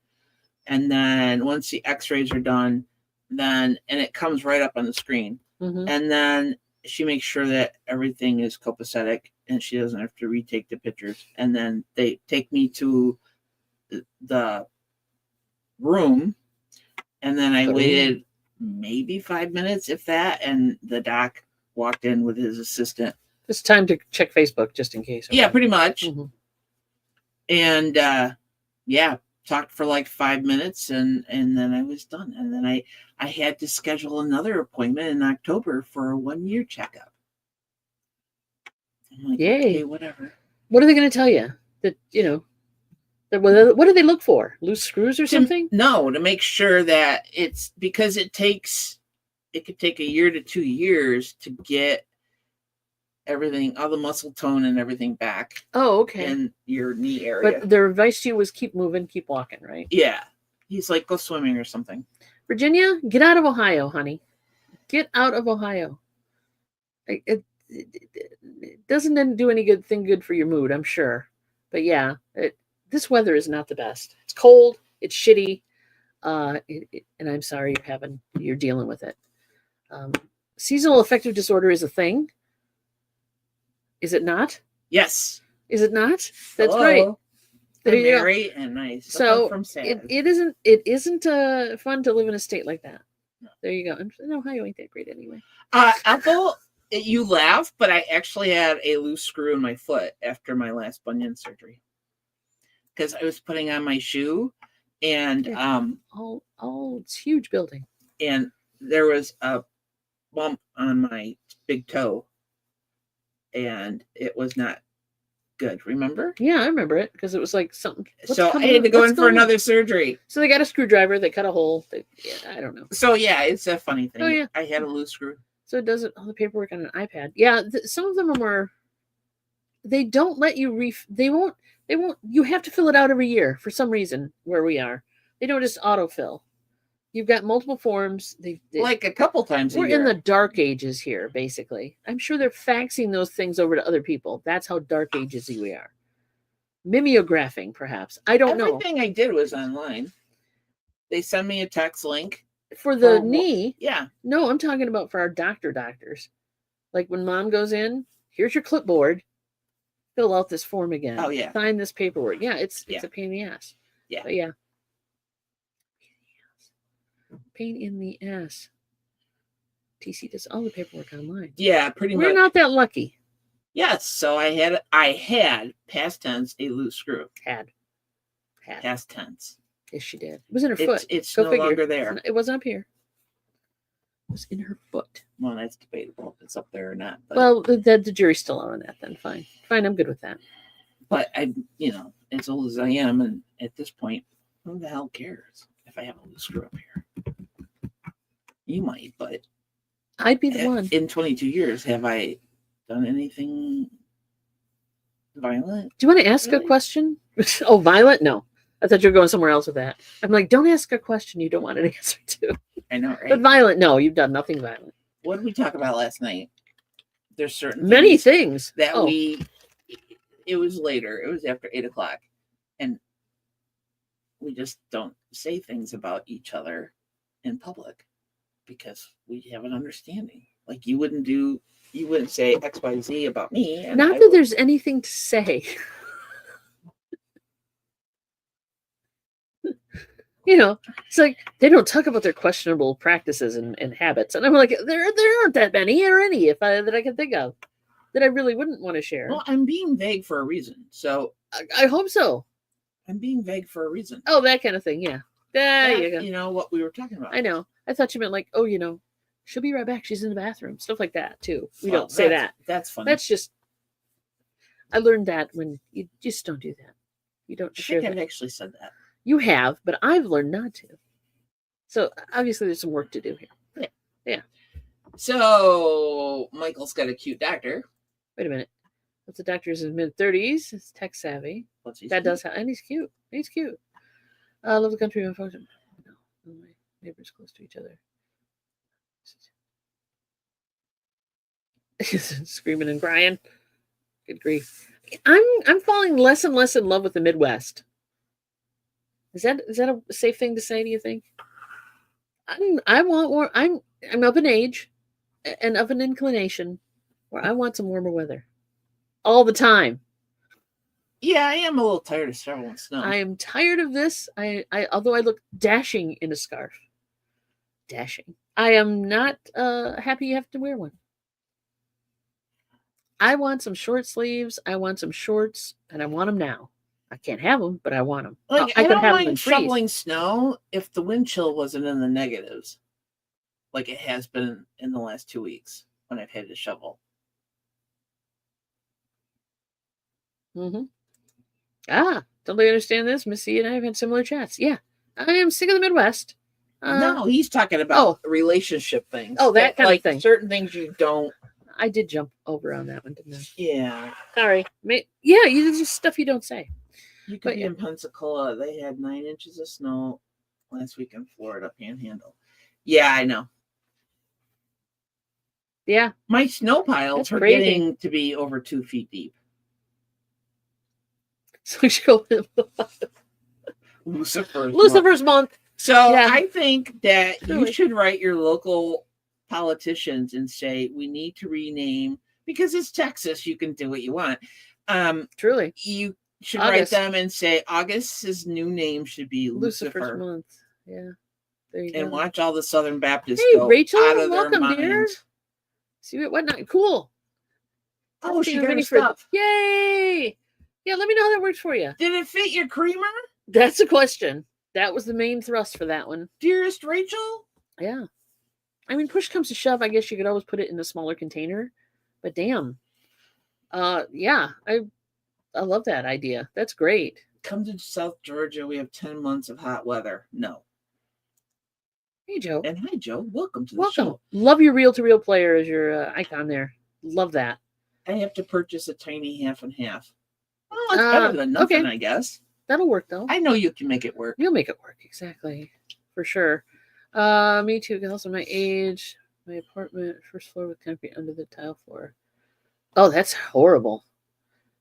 and then once the X-rays are done, and it comes right up on the screen, Mhm. and then she makes sure that everything is copacetic, and she doesn't have to retake the pictures. And then they take me to the room, and then I waited maybe 5 minutes, if that, and the doc walked in with his assistant. It's time to check Facebook just in case. Yeah, pretty much. Mhm. And talked for like 5 minutes, and then I was done. And then I had to schedule another appointment in October for a 1-year checkup. I'm like, Yay. okay, whatever. What are they going to tell you? That what do they look for? Loose screws or something? No, to make sure that it's, because it could take a year to 2 years to get everything, all the muscle tone and everything back Oh, okay. in your knee area. But their advice to you was keep moving, keep walking, right? Yeah. He's like, go swimming or something. Virginia, get out of Ohio, honey. Get out of Ohio. It doesn't do any good for your mood, I'm sure. But yeah, this weather is not the best. It's cold. It's shitty. And I'm sorry you're dealing with it. Seasonal affective disorder is a thing. Is it not? Yes. Is it not? That's Hello. right. There I'm you go. Mary, and I suffer So from sad. it isn't fun to live in a state like that. No. There you go. And Ohio ain't that great anyway. Ethel, you laugh, but I actually had a loose screw in my foot after my last bunion surgery, because I was putting on my shoe, and It's huge building. and there was a bump on my big toe, and it was not good. Remember? Yeah, I remember it because it was like something. So I had to go in for another surgery. So they got a screwdriver. They cut a hole. I don't know. So yeah, it's a funny thing. Oh, yeah. I had a loose screw. So it does all the paperwork on an iPad. Yeah, some of them are more. They don't let you They won't. You have to fill it out every year for some reason where we are. They don't just autofill. You've got multiple forms. They like a couple times a year. We're in the dark ages here, basically. I'm sure they're faxing those things over to other people. That's how dark ages we are. Mimeographing, perhaps. I don't know. Everything I did was online. They send me a text link. For the knee? Yeah. No, I'm talking about for our doctors. Like when mom goes in, here's your clipboard. Fill out this form again. Oh, yeah. Sign this paperwork. Yeah, it's a pain in the ass. Yeah. But yeah. Pain in the ass. TC does all the paperwork online. Yeah, pretty much. We're not that lucky. Yes, so I had past tense a loose screw. Had. Past tense. Yes, she did. It was in her foot. It's Go no figure. longer there. It wasn't up here. It was in her foot. Well, that's debatable if it's up there or not. But, Well, the jury's still on that then. Fine, I'm good with that. But I, as old as I am, and at this point, who the hell cares if I have a loose screw up here? You might, but I'd be the one. In 22 years, have I done anything violent? Do you want to ask a question? Oh, violent? No. I thought you were going somewhere else with that. I'm like, don't ask a question you don't want an answer to. I know, right? But violent? No, you've done nothing violent. What did we talk about last night? There's certain many things that it was later. It was after 8:00, and we just don't say things about each other in public because we have an understanding. Like you wouldn't say XYZ about me. And Not that there's anything to say. You know, it's like they don't talk about their questionable practices and habits, and I'm like, there aren't that many or any that I can think of that I really wouldn't want to share. Well, I'm being vague for a reason. So I hope so. I'm being vague for a reason. Oh, that kind of thing. Yeah. There you go. You know what we were talking about. I know. I thought you meant like, oh, she'll be right back. She's in the bathroom. Stuff like that too. We Well, don't say that. That's funny. That's just. I learned that when you just don't do that. You don't I share think that. I've actually said that. You have, but I've learned not to. So obviously, there's some work to do here. Yeah. So Michael's got a cute doctor. Wait a minute. What's the doctor's in his mid-30s? He's tech savvy. And he's cute. He's cute. I love the country of function. No, my neighbors close to each other. Screaming and crying. Good grief. I'm falling less and less in love with the Midwest. Is that a safe thing to say, do you think? I want more. I'm of an age and of an inclination where I want some warmer weather. All the time. Yeah, I am a little tired of shoveling snow. I am tired of this. Although I look dashing in a scarf. Dashing. I am not happy you have to wear one. I want some short sleeves. I want some shorts, and I want them now. I can't have them, but I want them. Like, I don't mind shoveling snow if the wind chill wasn't in the negatives, like it has been in the last 2 weeks when I've had to shovel. Mm-hmm. Totally understand this. Missy and I have had similar chats. Yeah, I am sick of the Midwest. No, he's talking about relationship things. Oh, that kind of thing. Certain things you don't. I did jump over on that one, didn't I? Yeah. Sorry. Yeah, you just stuff you don't say. You could be in Pensacola. They had 9 inches of snow last week in Florida Panhandle. Yeah, I know. Yeah. My snow piles are getting to be over 2 feet deep. So we should go Lucifer's month. So yeah. I think that you should write your local politicians and say, we need to rename, because it's Texas, you can do what you want. Truly. You should write them and say August's new name should be Lucifer's month. Yeah. There you and go. watch all the Southern Baptists go Rachel, out of welcome, their dear. minds. See what not cool. Oh, she got her stuff. Yay! Yeah, let me know how that works for you. Did it fit your creamer? That's a question. That was the main thrust for that one. Dearest Rachel? Yeah. I mean, push comes to shove, I guess you could always put it in a smaller container. But damn. Yeah, I love that idea. That's great. Come to South Georgia. We have 10 months of hot weather. No. Hey, Joe. And hi, Joe. Welcome to the show. Love your reel-to-reel player as your icon there. Love that. I have to purchase a tiny half and half. Well, it's better than nothing, I guess. That'll work, though. I know you can make it work. You'll make it work, exactly. For sure. Me too. Also, my age, my apartment, first floor with concrete under the tile floor. Oh, that's horrible.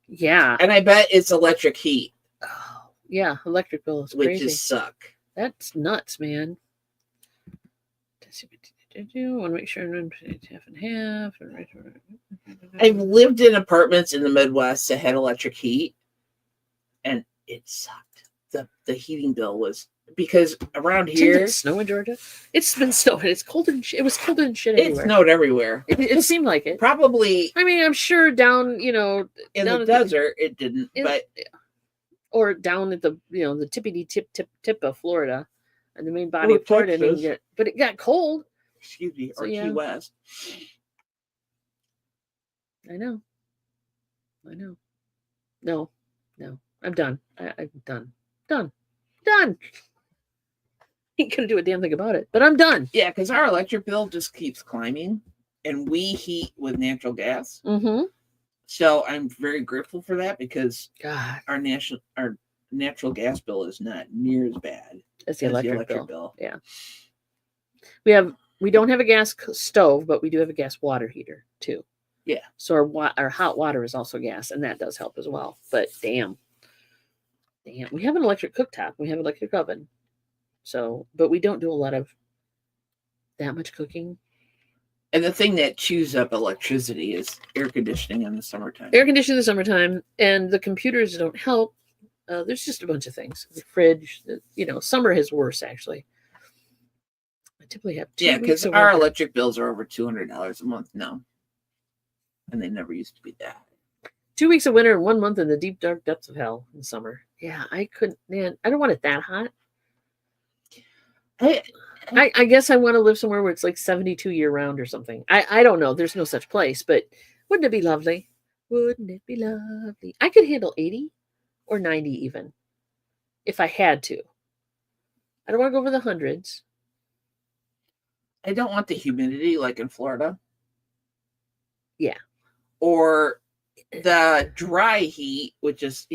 Yeah. And I bet it's electric heat. Oh, yeah. Electric bill is crazy. Which just suck. That's nuts, man. I want to make sure I'm half and half. I've lived in apartments in the Midwest that had electric heat, and it sucked. The heating bill was, because around here, didn't it snow in Georgia? It's been snowing. It's cold and it was cold and shit everywhere. It snowed everywhere. It seemed like it. Probably. I mean, I'm sure down, in the desert, it didn't. Or down at the the tippity tip of Florida, and the main body of Florida, but it got cold. Excuse me, or Key West. I know. No, I'm done. I'm done. Ain't gonna do a damn thing about it, but I'm done. Yeah, because our electric bill just keeps climbing, and we heat with natural gas. Mm-hmm. So I'm very grateful for that, because God, our natural gas bill is not near as bad as the electric bill. Yeah, we don't have a gas stove, but we do have a gas water heater too. Yeah. So our hot water is also gas, and that does help as well. But damn, we have an electric cooktop. We have an electric oven. So, but we don't do a lot of that much cooking. And the thing that chews up electricity is air conditioning in the summertime. Air conditioning in the summertime, and the computers don't help There's just a bunch of things. The fridge, summer is worse actually. I typically have 2 Yeah, weeks because of our winter. electric bills are over $200 a month now, and they never used to be that. 2 weeks of winter and 1 month in the deep dark depths of hell in summer. Yeah, I couldn't. Man, I don't want it that hot. I guess I want to live somewhere where it's like 72 year round or something. I don't know. There's no such place, but wouldn't it be lovely? Wouldn't it be lovely? I could handle 80 or 90 even if I had to. I don't want to go over the hundreds. I don't want the humidity like in Florida. Yeah. Or the dry heat, which is,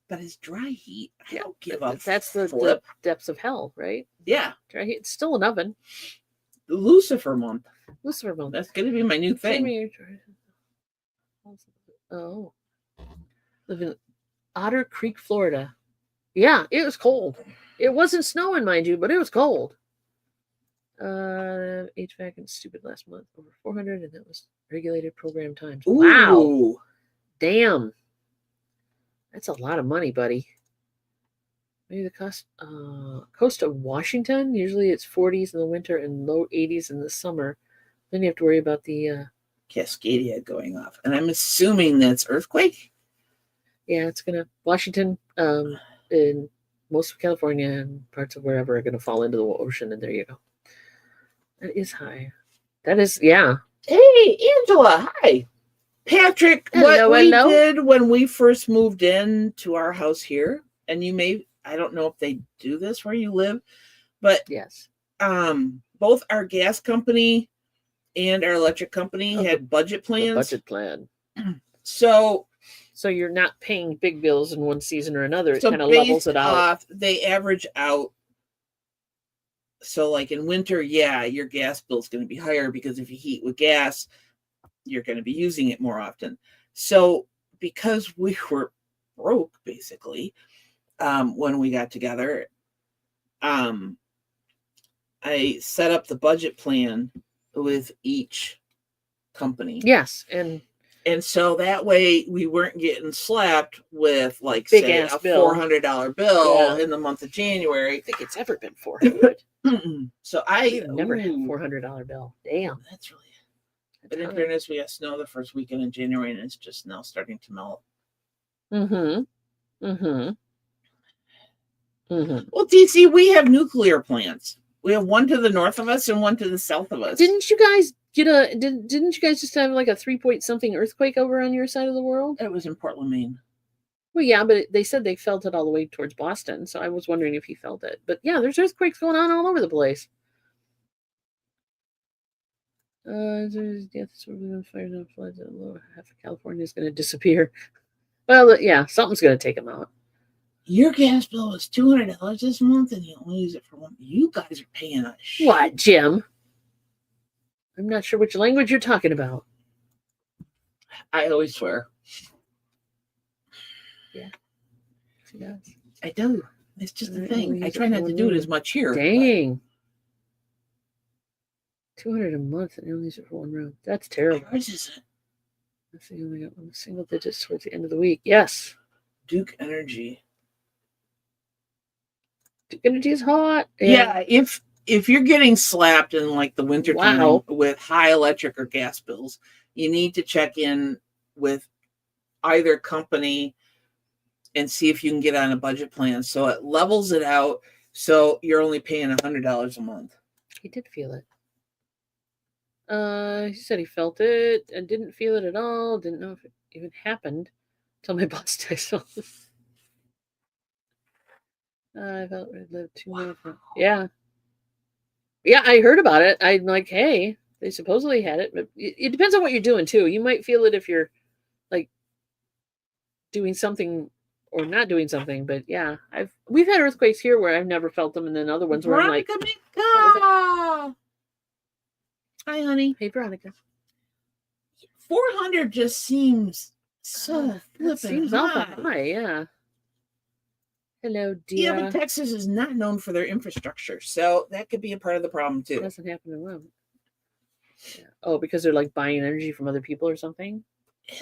but it's dry heat. I don't give a That's the flip. depths of hell, right? Yeah. Dry heat. It's still an oven. The Lucifer month. Lucifer month. That's going to be my new thing. Oh. Live in Otter Creek, Florida. Yeah, it was cold. It wasn't snowing, mind you, but it was cold. HVAC and stupid last month over 400, and that was regulated program times. Ooh. Wow, damn, that's a lot of money, buddy. Maybe the coast of Washington. Usually it's 40s in the winter and low 80s in the summer. Then you have to worry about the Cascadia going off, and I'm assuming that's earthquake. Yeah, it's gonna Washington, in most of California and parts of wherever are gonna fall into the ocean, and there you go. That is high. That is, yeah. Hey, Angela, hi. Patrick, Hello, what we hello. did when we first moved in to our house here, and I don't know if they do this where you live, but Yes. both our gas company and our electric company had budget plans. The budget plan. So you're not paying big bills in one season or another. It kind of levels it out. They average out. So like in winter, yeah, your gas bill is going to be higher because if you heat with gas, you're going to be using it more often. So because we were broke basically, when we got together, I set up the budget plan with each company. Yes, and so that way we weren't getting slapped with like Big say ass a bill. $400 bill Yeah. in the month of January. I think it's ever been $400. So We've never had a $400 bill. Damn. That's really. But in fairness, we had snow the first weekend in January, and it's just now starting to melt. Mm-hmm. Mm-hmm. Mm-hmm. Well, DC, we have nuclear plants. We have one to the north of us and one to the south of us. Didn't you guys didn't you guys just have like a 3 point something earthquake over on your side of the world? It was in Portland, Maine. Well, yeah, but they said they felt it all the way towards Boston, so I was wondering if he felt it. But yeah, there's earthquakes going on all over the place. Deaths from fires and floods. Half of California is going to disappear. Well, yeah, something's going to take them out. Your gas bill is $200 this month, and you only use it for one. You guys are paying us. What, Jim? I'm not sure which language you're talking about. I always swear. Yeah, she does. I do. It's just the thing. I try not to do it as much here. Dang. $200 a month and only use it for one room. That's terrible. Ours isn't. I think you only got one single digits towards the end of the week. Yes. Duke Energy. Duke Energy is hot. Yeah, if you're getting slapped in like the winter time with high electric or gas bills, you need to check in with either company and see if you can get on a budget plan. So it levels it out. So you're only paying $100 a month. He did feel it. He said he felt it and didn't feel it at all. Didn't know if it even happened until my boss texted him. I felt I lived 2 months. Yeah. Yeah, I heard about it. I'm like, hey, they supposedly had it, but it depends on what you're doing too. You might feel it if you're like doing something or not doing something. But yeah, we've had earthquakes here where I've never felt them, and then other ones where I'm like, hi, honey. Hey, Veronica. 400 just seems so flipping high. Yeah. Hello, dear. Yeah, but Texas is not known for their infrastructure, so that could be a part of the problem too. It doesn't happen in Rome. Yeah. Oh, because they're like buying energy from other people or something?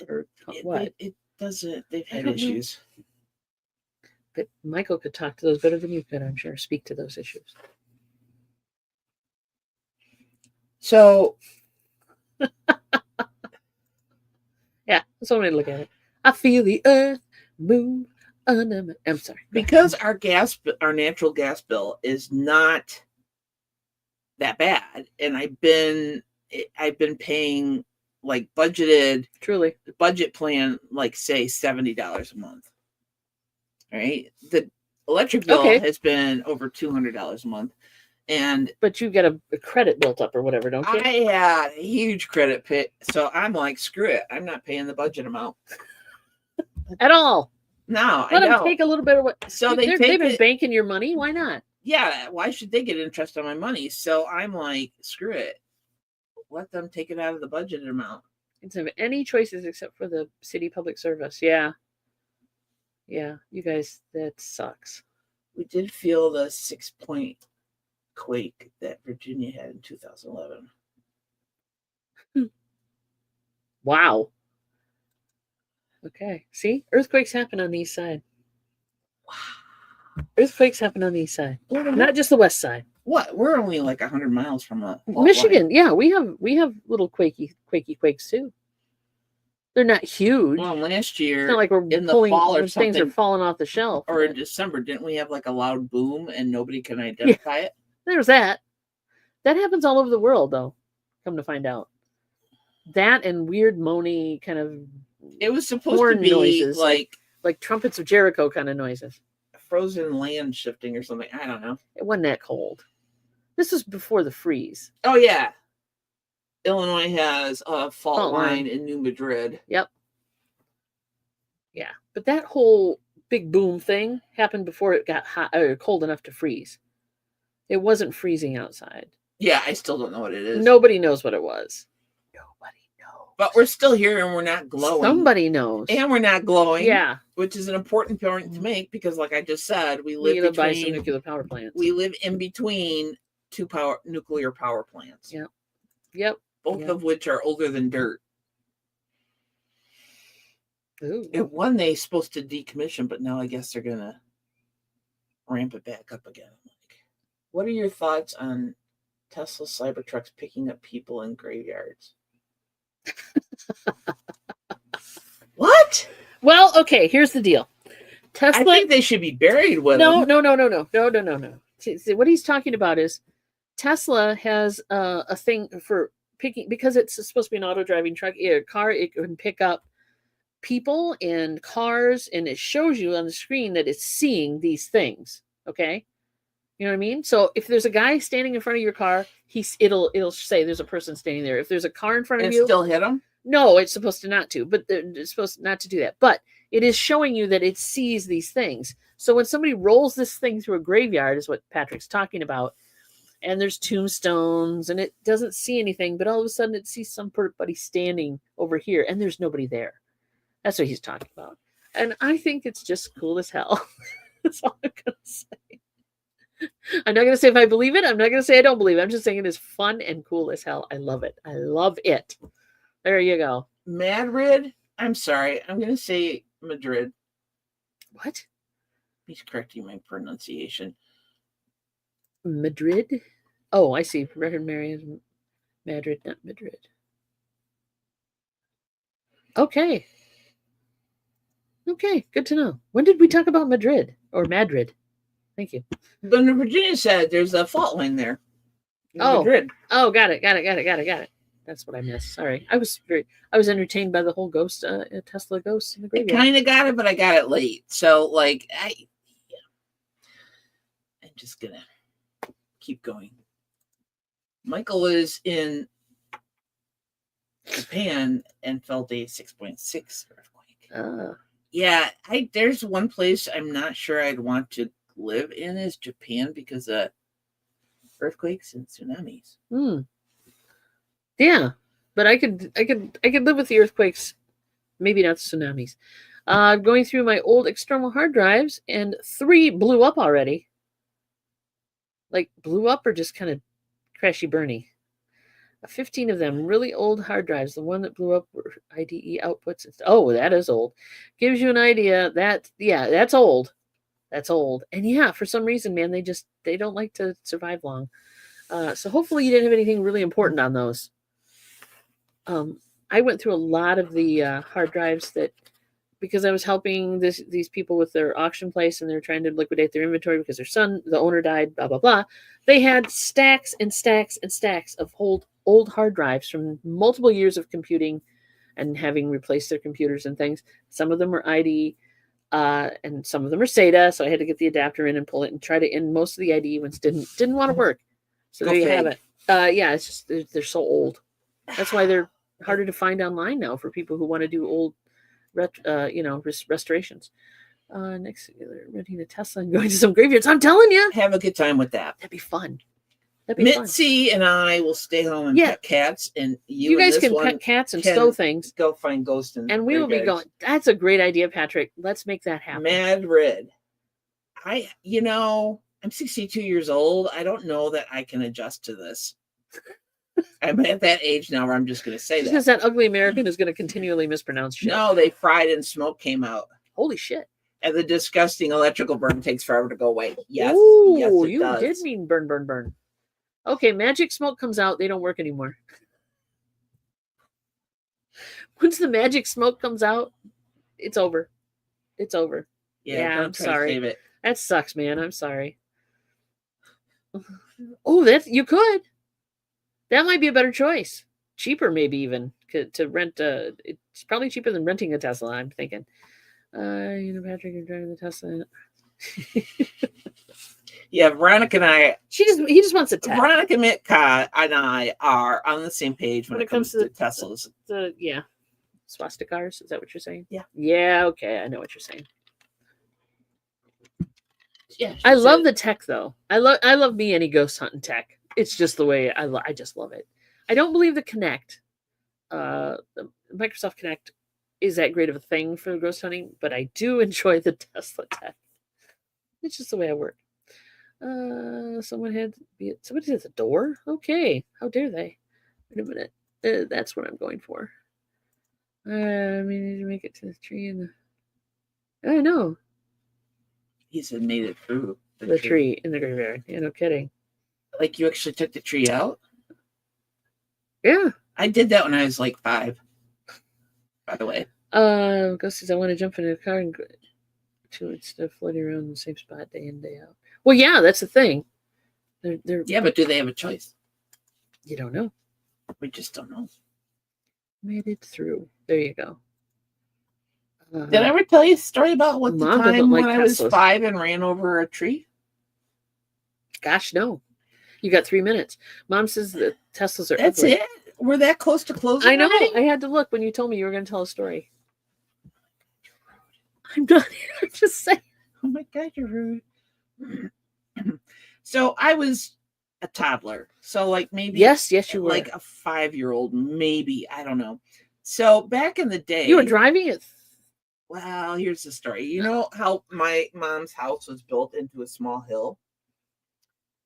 Or what? It doesn't. They've had issues. But Michael could talk to those better than you could, I'm sure. Speak to those issues. So Yeah, that's one way to look at it. I feel the earth move under my... I'm sorry. because our natural gas bill is not that bad, and I've been paying like budgeted Truly. budget plan, like say $70 a month. Right, the electric bill Okay. has been over $200 a month, and But you get a credit built up or whatever, don't you? I had a huge credit pit, so I'm like, screw it, I'm not paying the budget amount At all. no. Let I them know. take a little bit of what. So they've take been it. banking your money. Why not? Yeah, why should they get interest on my money? So I'm like, screw it, let them take it out of the budgeted amount. Instead of any choices except for the city public service. Yeah. Yeah, you guys, that sucks. We did feel the 6-point quake that Virginia had in 2011. Wow. Okay. See? Earthquakes happen on the east side. Wow. Earthquakes happen on the east side. Not just the west side. What? We're only like 100 miles from a Michigan. Yeah, we have little quakey quakes too. They're not huge. Well, last year, it's not like we're in the pulling fall or when things are something, falling off the shelf. or in December, didn't we have like a loud boom and nobody can identify it? There's that. That happens all over the world, though. Come to find out, that and weird moany kind of. It was supposed horn to be noises, like trumpets of Jericho kind of noises. frozen land shifting or something. I don't know. It wasn't that cold. This was before the freeze. Oh yeah, Illinois has a fault line in New Madrid. Yep. Yeah, but that whole big boom thing happened before it got hot or cold enough to freeze. It wasn't freezing outside. Yeah, I still don't know what it is. Nobody knows what it was. Nobody knows. But we're still here and we're not glowing. Somebody knows. And we're not glowing. Yeah. Which is an important point to make because, like I just said, we We live live by some between nuclear power plants. we live in between two nuclear power plants. Yep. Yep. Both Yep. of which are older than dirt. Ooh. And one they're supposed to decommission, but now I guess they're gonna ramp it back up again. What are your thoughts on Tesla Cybertrucks picking up people in graveyards? What? Well, okay, here's the deal. Tesla. I think they should be buried with them. No. See, what he's talking about is Tesla has a thing for picking, because it's supposed to be an auto-driving truck, car. It can pick up people and cars, and it shows you on the screen that it's seeing these things. Okay, you know what I mean? So if there's a guy standing in front of your car, it'll say there's a person standing there. If there's a car in front of And you, still hit them. no, it's supposed to not to, but it's supposed not to do that. But it is showing you that it sees these things. So when somebody rolls this thing through a graveyard, is what Patrick's talking about, and there's tombstones, and it doesn't see anything, but all of a sudden it sees somebody standing over here, and there's nobody there. That's what he's talking about. And I think it's just cool as hell. That's all I'm going to say. I'm not going to say if I believe it. I'm not going to say I don't believe it. I'm just saying it is fun and cool as hell. I love it. I love it. There you go. Madrid. I'm sorry. I'm going to say Madrid. What? He's correcting my pronunciation. Madrid? Oh, I see. Record Mary is Madrid, not Madrid. Okay. Okay, good to know. When did we talk about Madrid or Madrid? Thank you. But Virginia said there's a fault line there. Madrid. Oh, got it. That's what I missed. Sorry. I was entertained by the whole ghost, Tesla ghost in the I graveyard. kind of got it, but I got it late. So, like, I'm just going to keep going. Michael is in Japan and felt a 6.6 earthquake. Yeah, there's one place I'm not sure I'd want to live in is Japan because of earthquakes and tsunamis. Yeah, but I could live with the earthquakes, maybe not tsunamis. Going through my old external hard drives, and 3 blew up already. Like blew up or just kind of crashy burny. 15 of them, really old hard drives. The one that blew up were IDE outputs. Oh, that is old. Gives you an idea that, yeah, that's old. That's old. And yeah, for some reason, man, they don't like to survive long. So hopefully you didn't have anything really important on those. I went through a lot of the hard drives because I was helping these people with their auction place, and they're trying to liquidate their inventory because their son, the owner, died, blah, blah, blah. They had stacks and stacks and stacks of old hard drives from multiple years of computing and having replaced their computers and things. Some of them were ID, and some of them are SATA, so I had to get the adapter in and pull it and try to. And most of the ID ones didn't want to work. So there you have it. Yeah, it's just they're so old. That's why they're harder to find online now for people who want to do old, restorations. Next, they're renting a Tesla and going to some graveyards. I'm telling you, Have a good time with that. that'd be fun. That'd be fun. Mitzi and I will stay home and pet cats, and You and guys this can one pet cats and can stow things, go find ghosts and we will be going. That's a great idea, Patrick. Let's make that happen. Mad Red. I'm 62 years old. I don't know that I can adjust to this. I'm at that age now where I'm just going to say Because that ugly American is going to continually mispronounce shit. No, they fried and smoke came out. Holy shit. And the disgusting electrical burn takes forever to go away. Yes. Ooh, yes, it you does. did mean burn, burn, burn. Okay, magic smoke comes out. They don't work anymore. Once the magic smoke comes out, it's over. It's over. Yeah, I'm sorry. Save it. That sucks, man. I'm sorry. Oh, you could. That might be a better choice. Cheaper, maybe even to rent. It's probably cheaper than renting a Tesla. I'm thinking. Patrick, you're driving the Tesla. Yeah, Veronica and I. He just wants a Tesla. Veronica Mitka and I are on the same page when it comes to Teslas. Swastika cars. Is that what you're saying? Yeah. Yeah. Okay, I know what you're saying. Yeah, I love the tech though. I love me any ghost hunting tech. It's just the way I just love it. I don't believe the Kinect, the Microsoft Kinect, is that great of a thing for ghost hunting, but I do enjoy the Tesla tech. It's just the way I work. Somebody at the door. Okay, how dare they? Wait a minute. That's what I'm going for. Need to make it to the tree and I know. He said made it through the tree in the graveyard. Yeah, no kidding. Like you actually took the tree out? Yeah. I did that when I was like 5. By the way. Ghost says I want to jump in a car and go to instead of floating around in the same spot day in, day out. Well, yeah, that's the thing. Yeah, but do they have a choice? You don't know. We just don't know. Made it through. There you go. Did I ever tell you a story about what the time when I was Teslas. 5 and ran over a tree? Gosh, no. You got 3 minutes. Mom says that Teslas are That's ugly. it? We're that close to closing. I know. already? I had to look when you told me you were going to tell a story. I'm done. I'm just saying. Oh my God, you're rude. So I was a toddler. So like maybe Yes, you were. like a 5-year-old, maybe. I don't know. So back in the day, You were driving it. Well, here's the story. You know how my mom's house was built into a small hill?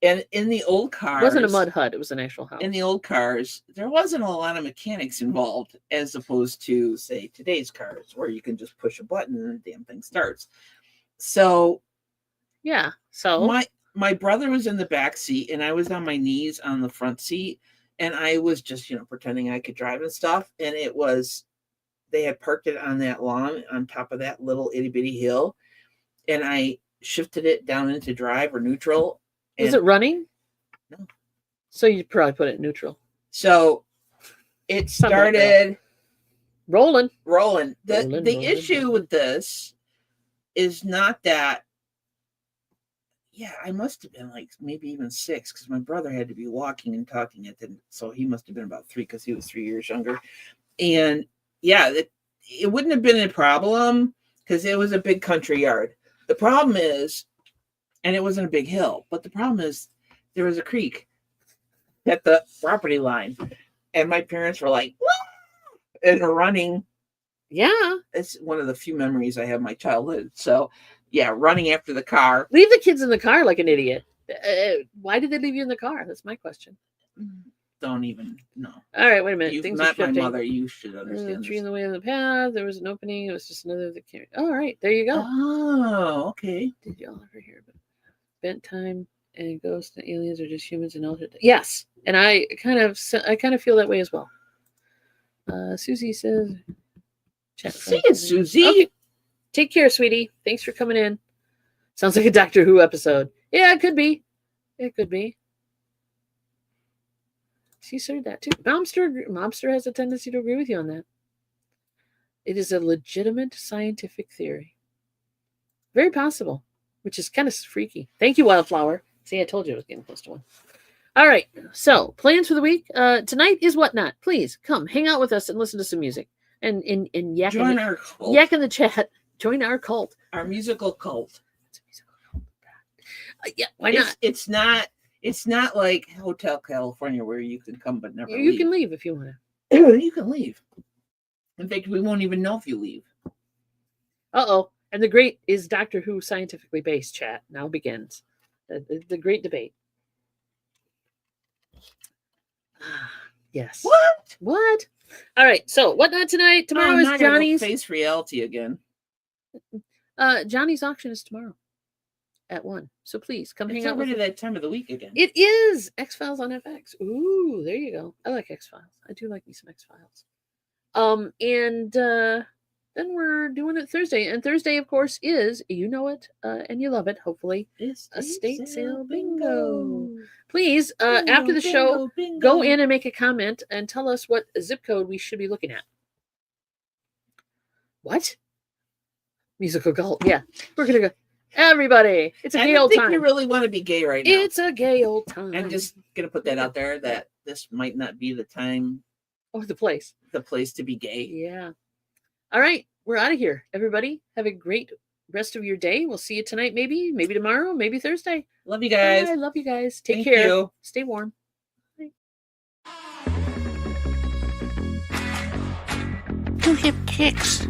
And in the old cars, It wasn't a mud hut. It was an actual house. in the old cars, there wasn't a lot of mechanics involved as opposed to, say, today's cars where you can just push a button and the damn thing starts. So Yeah. So my brother was in the back seat and I was on my knees on the front seat and I was just, pretending I could drive and stuff. And they had parked it on that lawn on top of that little itty bitty hill. And I shifted it down into drive or neutral. was it running? No. So you probably put it in neutral. So it started rolling. The issue with this is not that. Yeah, I must have been like maybe even 6 because my brother had to be walking and talking at them. So he must have been about 3 because he was 3 years younger. And yeah, it wouldn't have been a problem because it was a big country yard. The problem is, and it wasn't a big hill, but the problem is there was a creek at the property line. And my parents were like, "Wah!" and running. Yeah. It's one of the few memories I have of my childhood. So yeah, running after the car. Leave the kids in the car like an idiot. Why did they leave you in the car? That's my question. don't even know. All right, wait a minute. You've Things are met my shifting. mother. You should The understand tree in this. the way of the path. There was an opening. It was just another that came. All right, there you go. Oh, okay. Did y'all ever hear about bent time and ghosts and aliens are just humans and altered? Yes, and I kind of feel that way as well. Susie says, chat See you, Susie. Okay. Take care, sweetie. Thanks for coming in. Sounds like a Doctor Who episode. Yeah, it could be. It could be. She said that too. Mobster has a tendency to agree with you on that. It is a legitimate scientific theory. Very possible, which is kind of freaky. Thank you, Wildflower. See, I told you I was getting close to one. All right, so plans for the week. Tonight is Whatnot. Please come hang out with us and listen to some music. And yak Join our cult. Yak in the chat. Join our cult. Our musical cult. It's a musical cult. Yeah, why not? It's not like Hotel California where you can come but never You leave. can leave if you want to. You can leave. In fact, we won't even know if you leave. Uh-oh. And the great is Doctor Who scientifically based chat now begins. The great debate. Yes. What? All right. So Whatnot tonight. Tomorrow I'm is not gonna go Johnny's. face reality again. Johnny's auction is tomorrow at 1. So please come It's hang out with already us. that time of the week again. It is X-Files on FX. Ooh, there you go. I like X-Files. I do like me some X-Files. And then we're doing it Thursday. And Thursday, of course, is, you know it, and you love it, hopefully, estate sale bingo. Please, after the show, go in and make a comment and tell us what zip code we should be looking at. What? Musical cult. Yeah. We're going to go. Everybody, it's a gay old time. You really want to be gay right now. It's a gay old time. I'm just going to put that out there that this might not be the time. Or the place. The place to be gay. Yeah. All right. We're out of here. Everybody, have a great rest of your day. We'll see you tonight, maybe tomorrow, maybe Thursday. Love you guys. I love you guys. Take Thank care. you. Stay warm. Bye. You hip kicks.